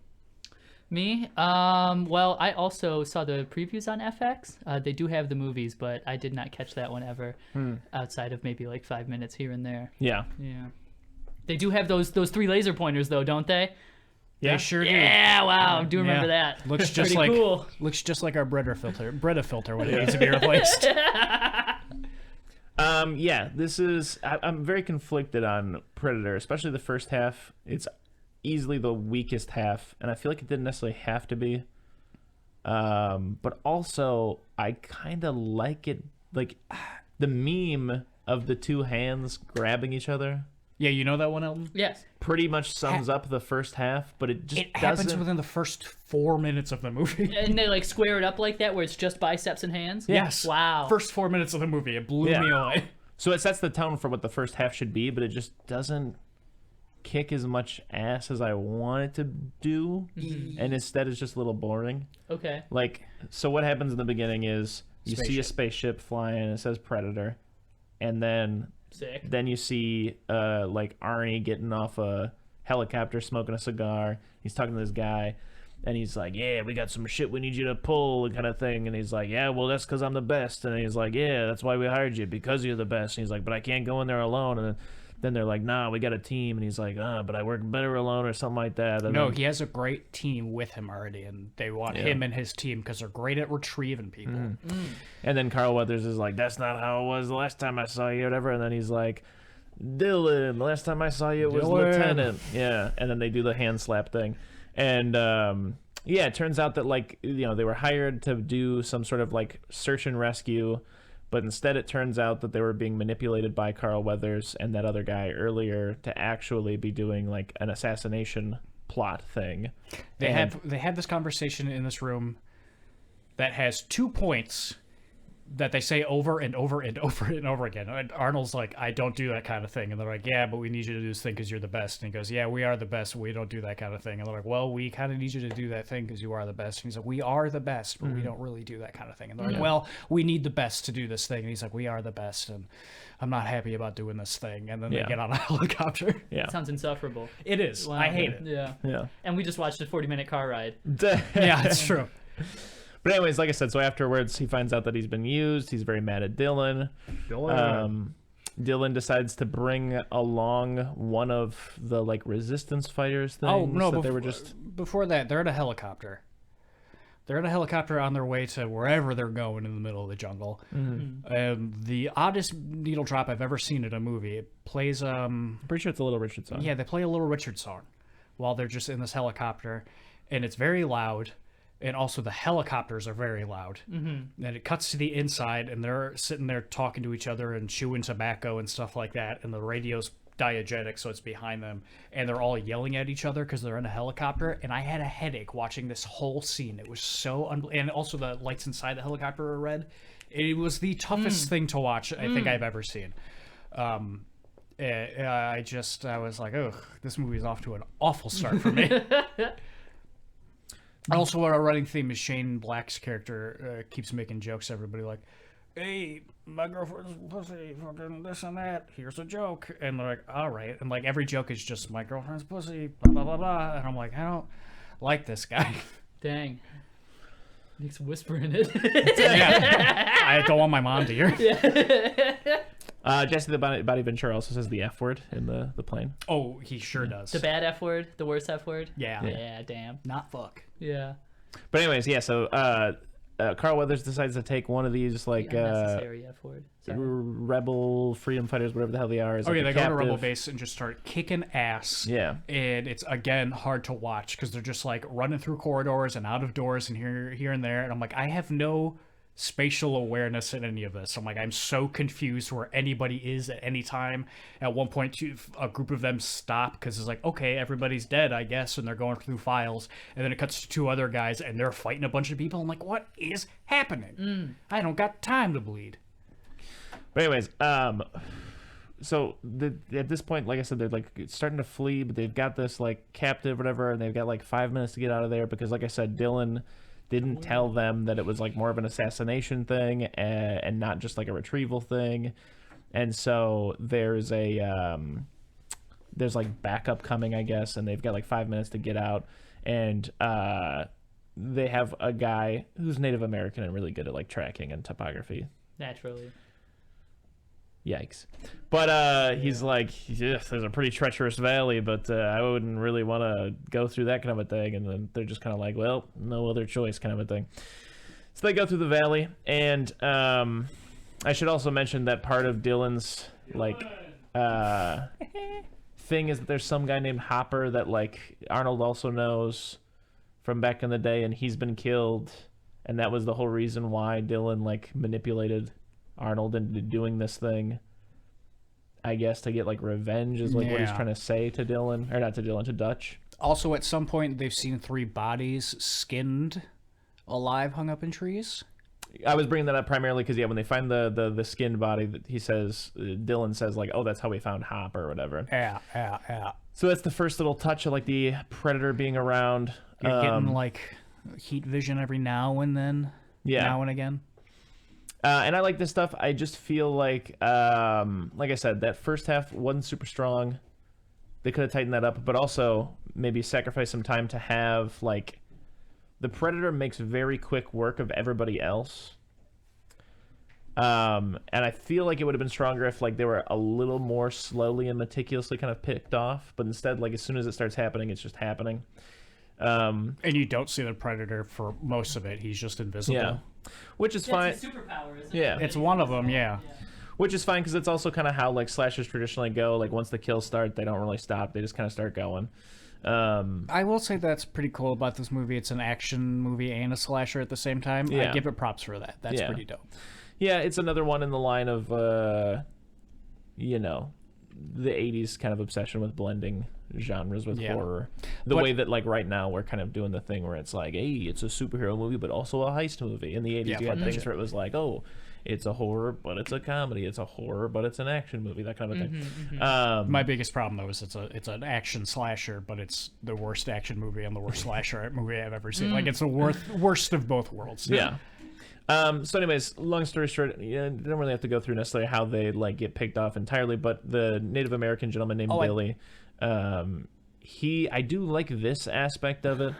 Me? Well, I also saw the previews on FX. They do have the movies, but I did not catch that one ever outside of maybe like 5 minutes here and there. Yeah. Yeah. They do have those 3 laser pointers though, don't they? Yeah, they sure do. Yeah, wow, I do remember that. Looks just Pretty like cool. Looks just like our Brita filter when it needs to be replaced. Yeah, this is... I'm very conflicted on Predator, especially the first half. It's easily the weakest half, and I feel like it didn't necessarily have to be. But also, I kind of like it, like, the meme of the 2 hands grabbing each other. Yeah, you know that one, Elton? Yes. Pretty much sums up the first half, but it just happens within the first 4 minutes of the movie. And they like square it up like that where it's just biceps and hands? Yes. Wow. First 4 minutes of the movie. It blew me away. So it sets the tone for what the first half should be, but it just doesn't kick as much ass as I want it to do. And instead it's just a little boring. Okay. Like, so what happens in the beginning is you see a spaceship flying and it says Predator, and then you see like Arnie getting off a helicopter smoking a cigar. He's talking to this guy, And he's like, yeah, we got some shit we need you to pull, kind of thing. And he's like, yeah, well, that's because I'm the best. And he's like, yeah, that's why we hired you, because you're the best. And he's like, but I can't go in there alone. And then they're like, nah, we got a team. And he's like, but I work better alone, or something like that. And no, then, he has a great team with him already, and they want him and his team because they're great at retrieving people. And then Carl Weathers is like, that's not how it was the last time I saw you, or whatever. And then he's like, Dylan, the last time I saw you it was Lieutenant. Yeah. And then they do the hand slap thing. And it turns out that, like, you know, they were hired to do some sort of like search and rescue, but instead it turns out that they were being manipulated by Carl Weathers and that other guy earlier to actually be doing like an assassination plot thing. They have this conversation in this room that has 2 points that they say over and over and over and over again. And Arnold's like, I don't do that kind of thing. And they're like, yeah, but we need you to do this thing because you're the best. And he goes, yeah, we are the best. We don't do that kind of thing. And they're like, well, we kind of need you to do that thing because you are the best. And he's like, we are the best, but we don't really do that kind of thing. And they're like, well, we need the best to do this thing. And he's like, we are the best. And I'm not happy about doing this thing. And then they get on a helicopter. It sounds insufferable. It is. Wow. I hate it. Yeah. And we just watched a 40-minute car ride. Yeah, it's true. But anyways, like I said, so afterwards he finds out that he's been used. He's very mad at Dylan. Dylan decides to bring along one of the like resistance fighters things. Oh no! They were just before that, they're in a helicopter. They're in a helicopter on their way to wherever they're going in the middle of the jungle. The oddest needle drop I've ever seen in a movie. It plays. I'm pretty sure it's a Little Richard song. Yeah, they play a Little Richard song while they're just in this helicopter, and it's very loud. And also the helicopters are very loud. And it cuts to the inside, and they're sitting there talking to each other and chewing tobacco and stuff like that. And the radio's diegetic, so it's behind them. And they're all yelling at each other because they're in a helicopter. And I had a headache watching this whole scene. It was so and also the lights inside the helicopter are red. It was the toughest thing to watch I think I've ever seen. I was like, ugh, this movie's off to an awful start for me. Also, our running theme is Shane Black's character keeps making jokes to everybody like, hey, my girlfriend's pussy, fucking this and that, here's a joke. And they're like, all right. And like every joke is just, my girlfriend's pussy, blah, blah, blah, blah. And I'm like, I don't like this guy. Dang. Nick's whispering it. Yeah. I don't want my mom to hear. Jesse the Body Ventura also says the F word in the plane. Oh, he sure does. The bad F word, the worst F word. Yeah, damn. not fuck. Yeah. But anyways, so Carl Weathers decides to take one of these like unnecessary F word. rebel freedom fighters, whatever the hell they are. Okay, they go to rebel base and just start kicking ass. Yeah. And it's again hard to watch because they're just like running through corridors and out of doors and here and there. And I'm like, I have no spatial awareness in any of this. I'm like, I'm so confused where anybody is at any time. At one point, a group of them stop because it's like, okay, everybody's dead, I guess, and they're going through files. And then it cuts to 2 other guys, and they're fighting a bunch of people. I'm like, what is happening? I don't got time to bleed. But anyways, so at this point, like I said, they're like starting to flee, but they've got this like captive, whatever, and they've got like 5 minutes to get out of there because, like I said, Dylan didn't tell them that it was like more of an assassination thing and not just like a retrieval thing. And so there's like backup coming, I guess, and they've got like 5 minutes to get out. And they have a guy who's Native American and really good at like tracking and topography. Naturally. Yikes. But he's like, yes, there's a pretty treacherous valley, but I wouldn't really want to go through that kind of a thing. And then they're just kind of like, well, no other choice kind of a thing. So they go through the valley. And I should also mention that part of Dylan's like thing is that there's some guy named Hopper that like Arnold also knows from back in the day, and he's been killed. And that was the whole reason why Dylan like manipulated Arnold into doing this thing, I guess, to get like revenge is like what he's trying to say to Dylan, or not to Dylan, to Dutch. Also, at some point, they've seen 3 bodies skinned alive, hung up in trees. I was bringing that up primarily because when they find the skinned body, he says, Dylan says like, oh, that's how we found Hop or whatever. Yeah. So that's the first little touch of like the predator being around. You're getting like heat vision every now and then. Yeah. Now and again. And I like this stuff. I just feel like I said, that first half wasn't super strong. They could have tightened that up, but also maybe sacrifice some time to have like the Predator makes very quick work of everybody else. And I feel like it would have been stronger if like they were a little more slowly and meticulously kind of picked off, but instead, like as soon as it starts happening, it's just happening. And you don't see the Predator for most of it. He's just invisible. Yeah, which is fine. It's a superpower, isn't Yeah. it? It's one of them, yeah. Which is fine because it's also kind of how like slashers traditionally go. Like once the kills start, they don't really stop. They just kind of start going. I will say that's pretty cool about this movie. It's an action movie and a slasher at the same time. Yeah. I give it props for that. That's Yeah. pretty dope. Yeah, it's another one in the line of, you know, the 80s kind of obsession with blending genres with horror. The way that, like, right now we're kind of doing the thing where it's like, hey, it's a superhero movie, but also a heist movie. In the 80s, you had things where it was like, oh, it's a horror, but it's a comedy. It's a horror, but it's an action movie, that kind of a thing. My biggest problem, though, is it's an action slasher, but it's the worst action movie and the worst slasher movie I've ever seen. Like, it's the worst of both worlds. Yeah. So anyways, long story short, you don't really have to go through necessarily how they like get picked off entirely, but the Native American gentleman named Billy, I do like this aspect of it,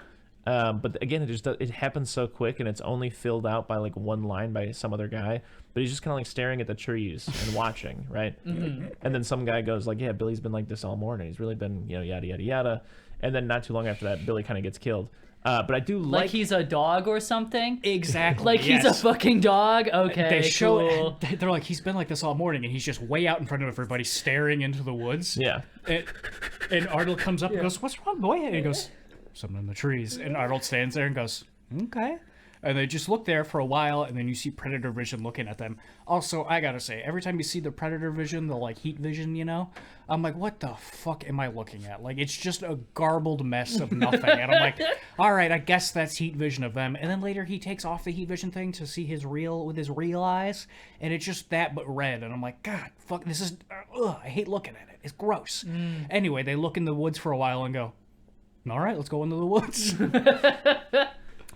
but again, it happens so quick, and it's only filled out by like one line by some other guy, but he's just kind of like staring at the trees and watching, right? And then some guy goes like, yeah, Billy's been like this all morning. He's really been, you know, yada yada yada, and then not too long after that, Billy kind of gets killed. But I do Like he's a dog or something? Exactly. Like he's a fucking dog? Okay, They show cool. they're like, he's been like this all morning, and he's just way out in front of everybody staring into the woods. Yeah. And Arnold comes up and goes, "What's wrong, boy?" And he goes, "Something in the trees." And Arnold stands there and goes, "Okay." And they just look there for a while, and then you see Predator Vision looking at them. Also, I gotta say, every time you see the Predator Vision, the like heat vision, you know, I'm like, what the fuck am I looking at? Like, it's just a garbled mess of nothing. And I'm like, all right, I guess that's heat vision of them. And then later he takes off the heat vision thing to see his real eyes, and it's just that but red. And I'm like, God, fuck, this is, I hate looking at it. It's gross. Anyway, they look in the woods for a while and go, all right, let's go into the woods.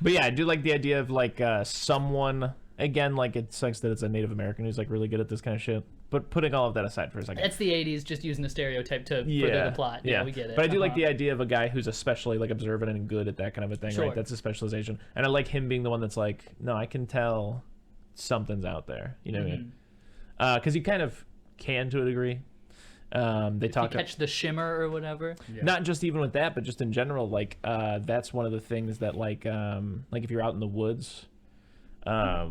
But yeah, I do like the idea of like someone, again, like it sucks that it's a Native American who's like really good at this kind of shit. But putting all of that aside for a second. It's the 80s, just using a stereotype to further the plot. Yeah, we get it. But I do like the idea of a guy who's especially like observant and good at that kind of a thing, right? That's a specialization. And I like him being the one that's like, no, I can tell something's out there. You know what I mean? Because you kind of can to a degree. They talk catch the shimmer or whatever. Not just even with that, but just in general, like that's one of the things that like if you're out in the woods, I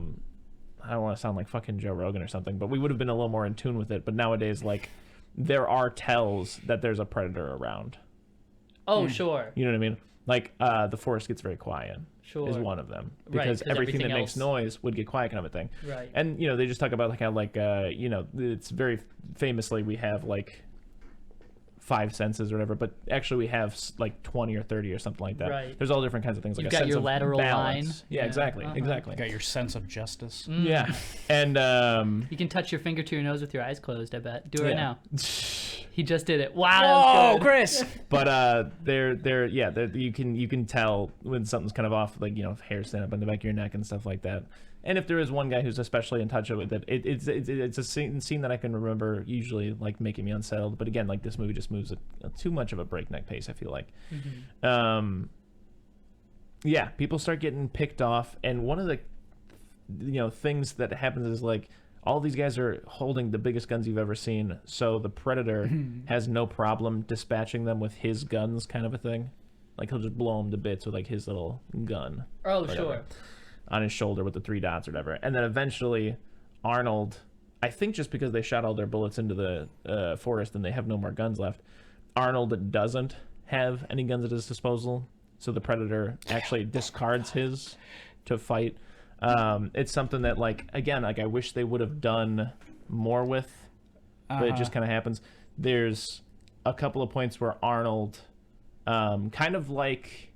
don't want to sound like fucking Joe Rogan or something, but we would have been a little more in tune with it. But nowadays, like there are tells that there's a predator around. Oh, sure. You know what I mean? Like the forest gets very quiet. Sure. Is one of them Right, because 'cause everything that everything makes else- noise would get quiet, kind of a thing. Right. And you know they just talk about like how like you know it's very famously we have like 5 senses or whatever, but actually we have like 20 or 30 or something like that. Right. There's all different kinds of things. Like You've a got sense your of lateral balance. line. Yeah, exactly, exactly. You got your sense of justice. Yeah, and You can touch your finger to your nose with your eyes closed, I bet. Do it right yeah. now. He just did it. Wow, that was good. Chris! But you can tell when something's kind of off, like you know, if hair stand up on the back of your neck and stuff like that. And if there is one guy who's especially in touch with it, it's a scene that I can remember usually like making me unsettled. But again, like this movie just moves at too much of a breakneck pace, I feel like. Yeah, people start getting picked off, and one of the things that happens is like all these guys are holding the biggest guns you've ever seen, so the predator has no problem dispatching them with his guns, kind of a thing. Like he'll just blow them to bits with like his little gun. Oh, sure. On his shoulder with the 3 dots or whatever. And then eventually Arnold, I think just because they shot all their bullets into the forest and they have no more guns left, Arnold doesn't have any guns at his disposal, so the predator actually discards his to fight. It's something that like again, like I wish they would have done more with, but it just kind of happens. There's a couple of points where Arnold kind of like,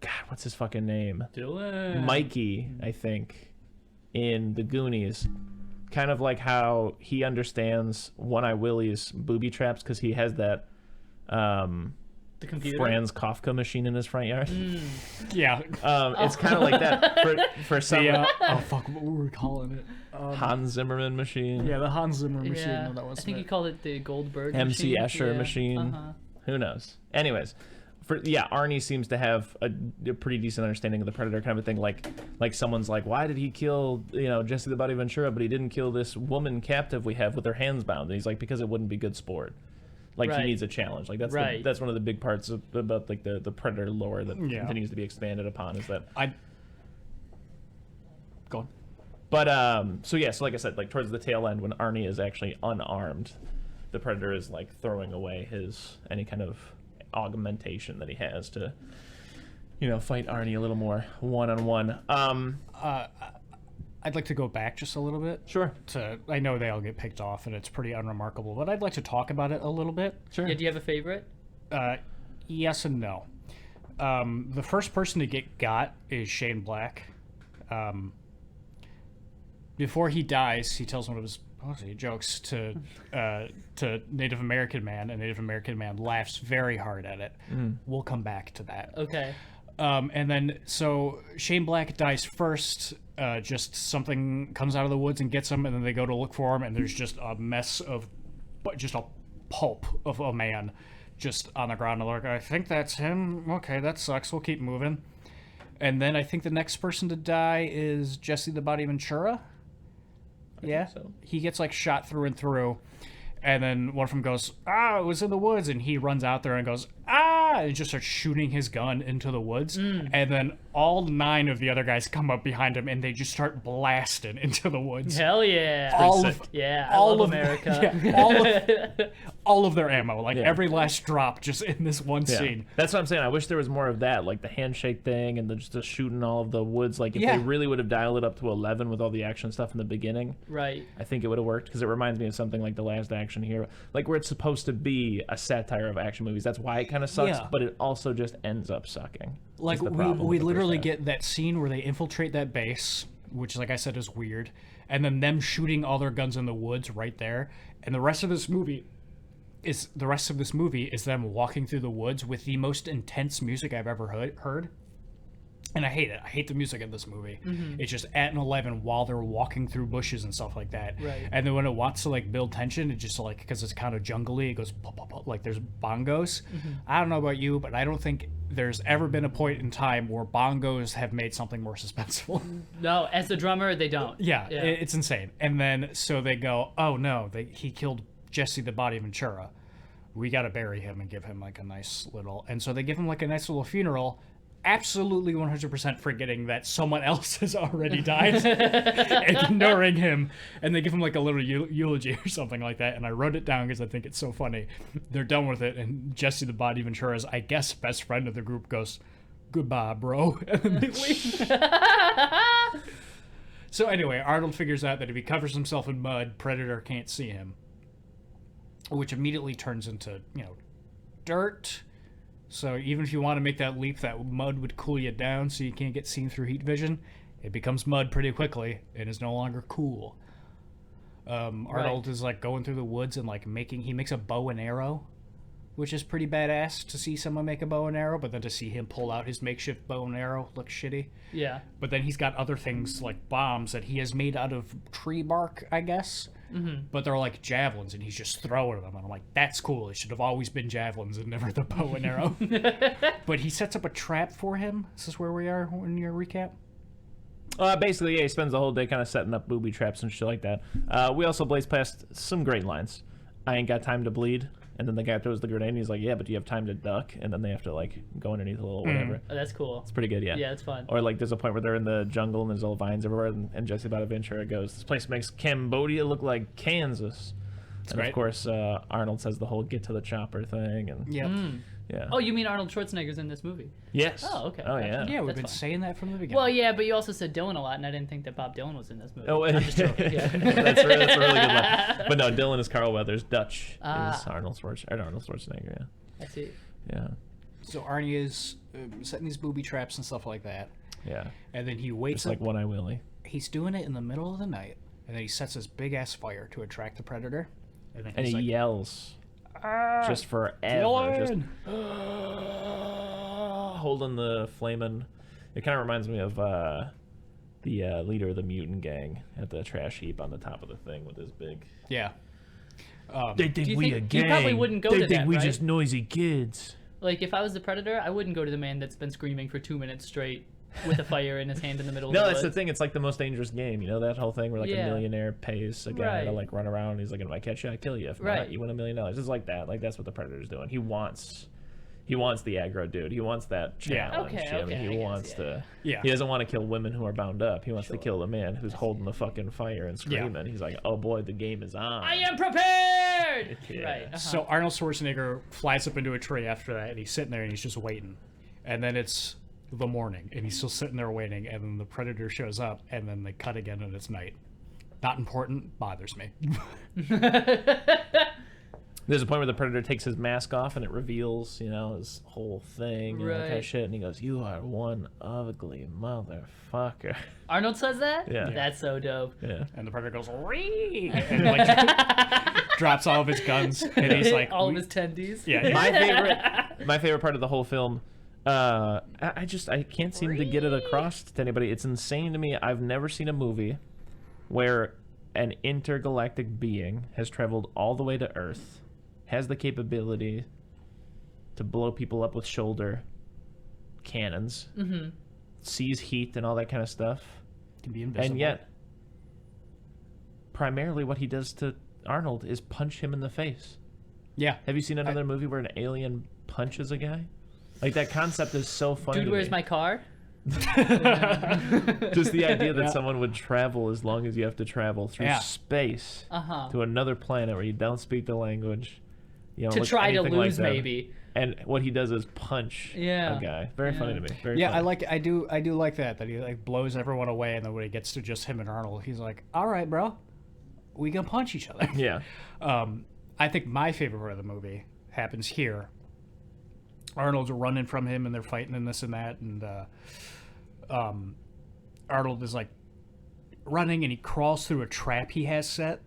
God, what's his fucking name? Dylan. Mikey, I think, in The Goonies. Kind of like how he understands One-Eye Willie's booby traps because he has that The computer. Franz Kafka machine in his front yard. Yeah. It's kind of like that for some Oh, fuck, what were we calling it? Hans Zimmerman machine. Yeah, the Hans Zimmer machine. Yeah. No, that wasn't I think it. you called it the Goldberg MC machine. Escher Yeah. machine. Who knows? Anyways, Arnie seems to have a pretty decent understanding of the Predator kind of a thing. Like someone's like, why did he kill Jesse the Body Ventura, but he didn't kill this woman captive we have with her hands bound? And he's like, because it wouldn't be good sport. Like he needs a challenge. Like that's one of the big parts about like the Predator lore that continues to be expanded upon is that Go on. But so like I said, like towards the tail end when Arnie is actually unarmed, the Predator is like throwing away any kind of augmentation that he has to fight Arnie a little more one-on-one. I'd like to go back just a little bit. Sure. I know they all get picked off and it's pretty unremarkable, but I'd like to talk about it a little bit. Sure. Yeah, do you have a favorite? Yes and no. The first person to get got is Shane Black. Before he dies, he tells one of his jokes to Native American man, and Native American man laughs very hard at it. We'll come back to that. Okay. And then, so Shane Black dies first. Just something comes out of the woods and gets him, and then they go to look for him, and there's just a mess of, just a pulp of a man just on the ground. And they're like, I think that's him. Okay, that sucks. We'll keep moving. And then I think the next person to die is Jesse the Body Ventura. Yeah, so. He gets like shot through and through, and then one of them goes, it was in the woods, and he runs out there and goes, and just starts shooting his gun into the woods, and then all 9 of the other guys come up behind him, and they just start blasting into the woods. Hell yeah. I love America. All of their ammo, like every last drop just in this one scene. That's what I'm saying. I wish there was more of that, like the handshake thing and just the shooting all of the woods. Like if they really would have dialed it up to 11 with all the action stuff in the beginning, right? I think it would have worked because it reminds me of something like The Last Action Hero, like where it's supposed to be a satire of action movies. That's why it kind of sucks, but it also just ends up sucking. Like we literally get that scene where they infiltrate that base, which, like I said, is weird, and then them shooting all their guns in the woods right there, and the rest of this movie is them walking through the woods with the most intense music I've ever heard. And I hate it. I hate the music in this movie. It's just at an 11 while they're walking through bushes and stuff like that. Right. And then when it wants to like build tension, it just like, because it's kind of jungly, it goes pop, pop, pop, like there's bongos. I don't know about you, but I don't think there's ever been a point in time where bongos have made something more suspenseful. No, as the drummer, they don't. Yeah. It's insane. And then so they go, oh no, he killed Jesse the Body Ventura. We got to bury him and give him like a nice little. And so they give him like a nice little funeral. Absolutely 100% forgetting that someone else has already died, ignoring him, and they give him like a little eulogy or something like that. And I wrote it down because I think it's so funny. They're done with it, and Jesse the Body Ventura's, I guess, best friend of the group goes, "Goodbye, bro," and then they leave. So anyway, Arnold figures out that if he covers himself in mud, Predator can't see him, which immediately turns into dirt. So even if you want to make that leap that mud would cool you down so you can't get seen through heat vision, it becomes mud pretty quickly and is no longer cool. Arnold is like going through the woods and like he makes a bow and arrow, which is pretty badass to see someone make a bow and arrow, but then to see him pull out his makeshift bow and arrow looks shitty. Yeah. But then he's got other things like bombs that he has made out of tree bark, I guess. But they're like javelins, and he's just throwing them. And I'm like, that's cool. It should have always been javelins and never the bow and arrow. But he sets up a trap for him. Is this where we are in your recap? Basically, he spends the whole day kind of setting up booby traps and shit like that. We also blaze past some great lines. I ain't got time to bleed. And then the guy throws the grenade, and he's like, yeah, but do you have time to duck? And then they have to, like, go underneath a little whatever. Oh, that's cool. It's pretty good, yeah. Yeah, it's fun. Or, like, there's a point where they're in the jungle, and there's all vines everywhere, and Jesse Body Ventura goes, this place makes Cambodia look like Kansas. And, of course, Arnold says the whole get to the chopper thing. And yeah. Oh, you mean Arnold Schwarzenegger's in this movie? Yes. Oh, okay. Oh, yeah. Yeah, we've been saying that from the beginning. Well, yeah, but you also said Dylan a lot, and I didn't think that Bob Dylan was in this movie. Oh, I'm just joking. Yeah. that's a really good line. But no, Dylan is Carl Weathers. Dutch is Arnold Schwarzenegger, yeah. I see. Yeah. So Arnie is setting these booby traps and stuff like that. Yeah. And then he wakes just up. like One Eye Willie. He's doing it in the middle of the night, and then he sets this big-ass fire to attract the Predator. And he like, yells. Just forever. Dylan! Just holding the flaming. It kind of reminds me of the leader of the mutant gang at the trash heap on the top of the thing with his big. Yeah. They think we a gang. You probably wouldn't go to that, They think we right? just noisy kids. Like, if I was the Predator, I wouldn't go to the man that's been screaming for 2 minutes straight with a fire in his hand in the middle of No, the that's the woods. thing. It's like the most dangerous game. You know that whole thing where like a Yeah. millionaire pays a guy to Right. like run around. And he's like, if I catch you, I kill you. If Right. not, you win $1 million. It's like that. Like that's what the Predator's doing. He wants the aggro dude. He wants that Yeah. challenge. Okay, I mean, okay, I he guess, wants yeah, to. Yeah. He doesn't want to kill women who are bound up. He wants to Sure. kill the man who's holding the fucking fire and screaming. He's like, oh boy, the game is on. I am prepared! Yeah. Right. Uh-huh. So Arnold Schwarzenegger flies up into a tree after that, and he's sitting there and he's just waiting. And then it's the morning, and he's still sitting there waiting, and then the Predator shows up, and then they cut again, and it's night. Not important, bothers me. There's a point where the Predator takes his mask off and it reveals, you know, his whole thing, you know, that kind Right. of shit. And he goes, "You are one ugly motherfucker." Arnold says that? Yeah. That's so dope. Yeah. And the Predator goes, "Wee!" and like drops all of his guns, and he's like, all of his tendies. yeah, My favorite part of the whole film, I can't seem to get it across to anybody. It's insane to me. I've never seen a movie where an intergalactic being has traveled all the way to Earth, has the capability to blow people up with shoulder cannons, sees heat and all that kind of stuff, can be invisible. and yet primarily what he does to Arnold is punch him in the face. yeah, Have you seen another movie where an alien punches a guy? Like, that concept is so funny. Dude, to where's me. my car? Just the idea that Yeah. someone would travel as long as you have to travel through Yeah. space Uh-huh. to another planet where you don't speak the language. You don't To look try to anything like lose, them. maybe. And what he does is punch Yeah. a guy. Very funny to me. Very yeah, funny. I do like that he like blows everyone away, and then when it gets to just him and Arnold, he's like, "All right, bro, we gonna punch each other." Yeah. I think my favorite part of the movie happens here. Arnold's running from him, and they're fighting and this and that, and Arnold is like running, and he crawls through a trap he has set,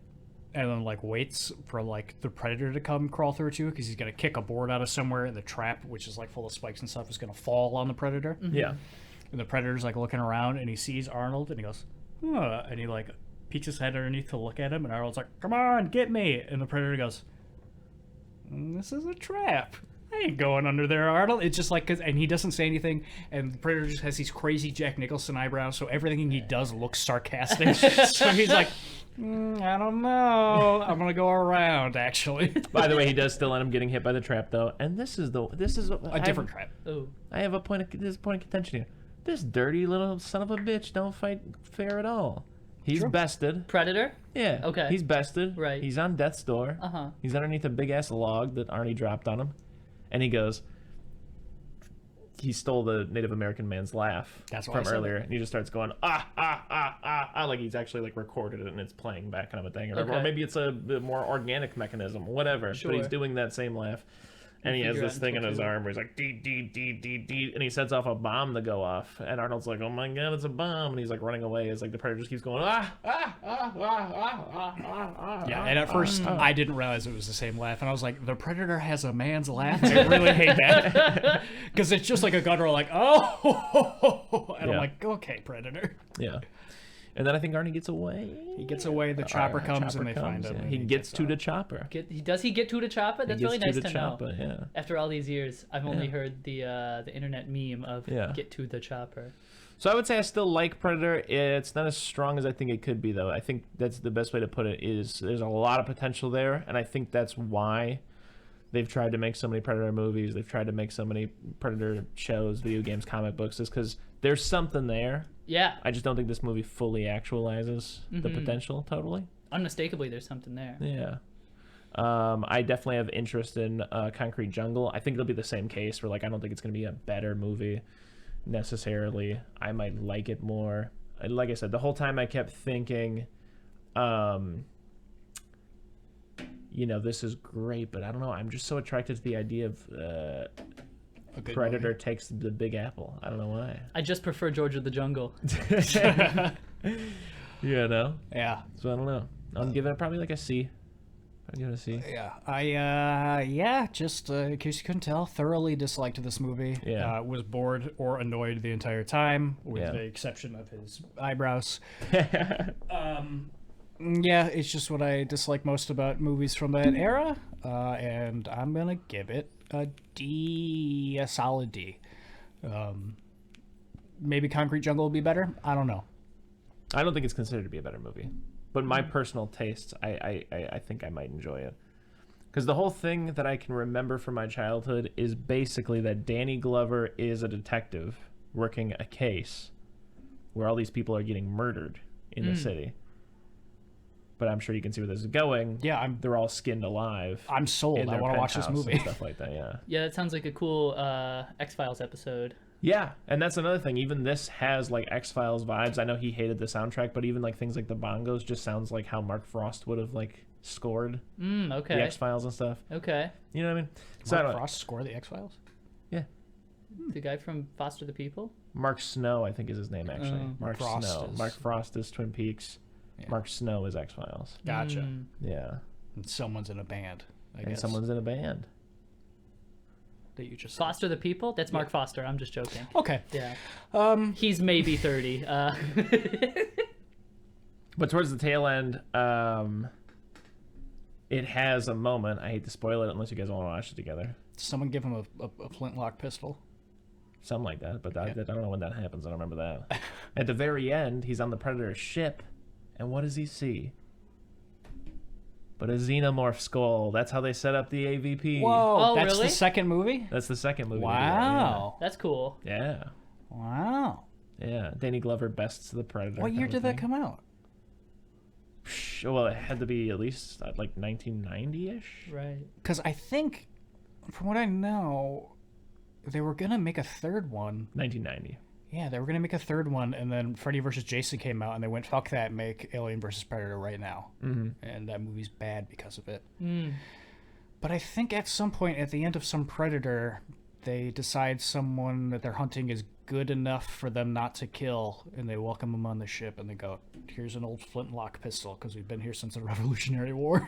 and then like waits for like the Predator to come crawl through too, because he's gonna kick a board out of somewhere, and the trap, which is like full of spikes and stuff, is gonna fall on the Predator. Yeah. And the Predator's like looking around, and he sees Arnold, and he goes, huh, and he like peeks his head underneath to look at him, and Arnold's like, "Come on, get me!" And the Predator goes, "This is a trap. I ain't going under there, Arnold." It's just like, and he doesn't say anything, and the Predator just has these crazy Jack Nicholson eyebrows, so everything he does looks sarcastic. So he's like, I don't know. I'm gonna go around, actually. By the way, he does still end up getting hit by the trap, though. And this is A different trap. Oh. I have a point of contention here. This dirty little son of a bitch don't fight fair at all. He's True. bested. Predator? Yeah. Okay. He's bested. Right. He's on death's door. Uh-huh. He's underneath a big ass log that Arnie dropped on him. And he goes, he stole the Native American man's laugh That's why from I said earlier. it. And he just starts going, like he's actually like recorded it and it's playing back kind of a thing. Or Okay. maybe it's a bit more organic mechanism, whatever. Sure. But he's doing that same laugh. And he has figure this out thing in until his two. arm where he's like, dee, dee, dee, dee, dee, and he sets off a bomb to go off. And Arnold's like, oh my God, it's a bomb. And he's like running away. It's like the Predator just keeps going, Yeah, and at first I didn't realize it was the same laugh, and I was like, the Predator has a man's laugh? I really hate that. Because it's just like a gun roll, like, oh! And I'm Yeah. like, okay, Predator. Yeah. And then I think Arnie gets away. He gets away, the chopper comes, and they find him. Yeah. and He gets to out. the chopper. Does he get to the chopper? That's He really gets nice to to the know. chopper, yeah. After all these years, I've only Yeah. heard the internet meme of Yeah. get to the chopper. So I would say I still like Predator. It's not as strong as I think it could be, though. I think that's the best way to put it. Is there's a lot of potential there, and I think that's why they've tried to make so many Predator movies. They've tried to make so many Predator shows, video games, comic books. Is because there's something there. Yeah, I just don't think this movie fully actualizes the potential totally. unmistakably, there's something there. Yeah. I definitely have interest in Concrete Jungle. I think it'll be the same case where, like, I don't think it's going to be a better movie necessarily. I might like it more. Like I said, the whole time I kept thinking, you know, this is great, but I don't know. I'm just so attracted to the idea of A good Predator movie. takes the Big Apple. I don't know why. I just prefer George of the Jungle. You know? Yeah. So I don't know. I'm giving it probably like a C. I'm giving it a C. Yeah, just in case you couldn't tell, thoroughly disliked this movie. Yeah. Was bored or annoyed the entire time, with Yeah. the exception of his eyebrows. Yeah, it's just what I dislike most about movies from that era, and I'm gonna give it A solid D. Maybe Concrete Jungle will be better. I don't know. I don't think it's considered to be a better movie, but my personal tastes, I think I might enjoy it. Because the whole thing that I can remember from my childhood is basically that Danny Glover is a detective working a case where all these people are getting murdered in the city. But I'm sure you can see where this is going. Yeah, they're all skinned alive. I'm sold. I want to watch this movie. And stuff like that. Yeah. Yeah, that sounds like a cool X-Files episode. Yeah, and that's another thing. Even this has like X-Files vibes. I know he hated the soundtrack, but even like things like the bongos just sounds like how Mark Frost would have like scored Okay. the X-Files and stuff. Okay. You know what I mean? Mark Frost score the X-Files? Yeah. The guy from Foster the People? Mark Snow, I think, is his name actually. Mark Frost Snow. Mark Frost is Twin Peaks. Yeah. Mark Snow is X-Files. Gotcha. Yeah. And someone's in a band. I guess. Someone's in a band. That you just Foster the People? That's Mark Foster. I'm just joking. Okay. Yeah. He's maybe 30. But towards the tail end, it has a moment. I hate to spoil it unless you guys want to watch it together. Someone give him a flintlock pistol. Something like that, but I don't know when that happens. I don't remember that. At the very end, he's on the Predator's ship, and what does he see? But a xenomorph skull. That's how they set up the AVP. Whoa, Oh, that's really? the second movie? That's the second movie. Wow. That's cool. Yeah. Wow. Yeah. Danny Glover bests the Predator. What year did that come out? Well, it had to be at least like 1990-ish. Right. Because I think, from what I know, they were going to make a third one. 1990. Yeah, they were going to make a third one, and then Freddy vs. Jason came out, and they went, fuck that, make Alien vs. Predator right now. Mm-hmm. And that movie's bad because of it. But I think at some point, at the end of some Predator, they decide someone that they're hunting is good enough for them not to kill, and they welcome them on the ship, and they go, here's an old flintlock pistol, because we've been here since the Revolutionary War.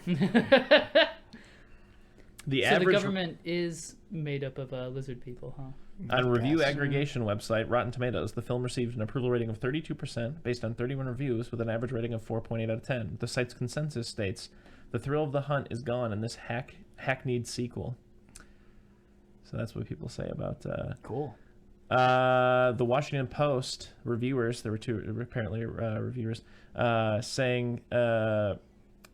The government is made up of lizard people, huh? On review aggregation website Rotten Tomatoes, the film received an approval rating of 32% based on 31 reviews with an average rating of 4.8 out of 10. The site's consensus states, the thrill of the hunt is gone in this hackneyed sequel. So that's what people say about... Cool. The Washington Post reviewers, there were two apparently reviewers, saying...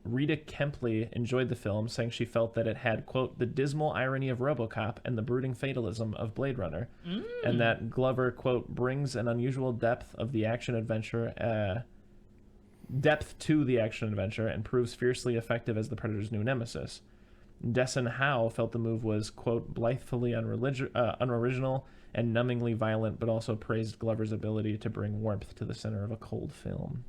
Rita Kempley enjoyed the film, saying she felt that it had, quote, the dismal irony of RoboCop and the brooding fatalism of Blade Runner, and that Glover, quote, brings an unusual depth to the action-adventure and proves fiercely effective as the Predator's new nemesis. Desson Howe felt the move was, quote, blithely unoriginal and numbingly violent, but also praised Glover's ability to bring warmth to the center of a cold film.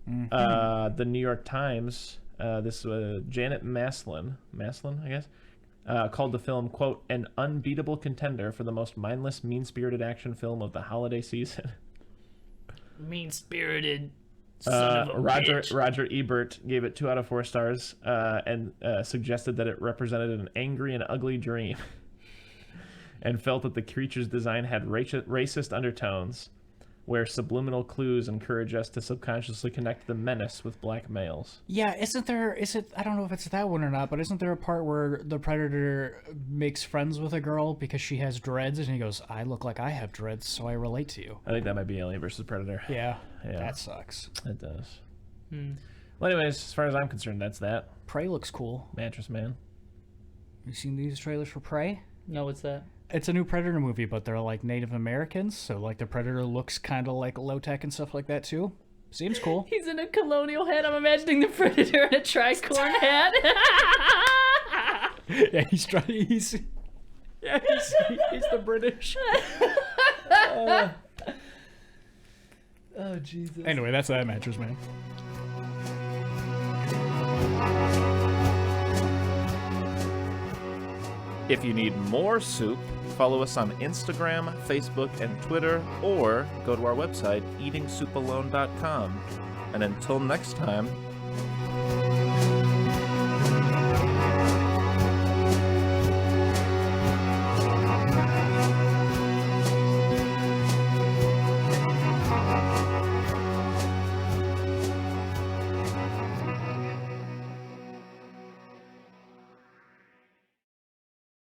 The New York Times, Janet Maslin, I guess, called the film, quote, an unbeatable contender for the most mindless, mean-spirited action film of the holiday season. Mean-spirited son of a bitch. Roger Ebert gave it 2 out of 4 stars and suggested that it represented an angry and ugly dream and felt that the creature's design had racist undertones where subliminal clues encourage us to subconsciously connect the menace with black males. Yeah, I don't know if it's that one or not, but isn't there a part where the Predator makes friends with a girl because she has dreads, and he goes, I look like I have dreads, so I relate to you. I think that might be Alien vs. Predator. Yeah, that sucks. It does. Well, anyways, as far as I'm concerned, that's that. Prey looks cool. Mattress Man. You seen these trailers for Prey? No, what's that? It's a new Predator movie, but they're like Native Americans, so like the Predator looks kind of like low-tech and stuff like that too. Seems cool. He's in a colonial hat. I'm imagining the Predator in a tricorn hat. Yeah, he's the British. Oh, Jesus. Anyway, that's that Mattress Man. If you need more soup, follow us on Instagram, Facebook, and Twitter, or go to our website, eatingsoupalone.com. And until next time,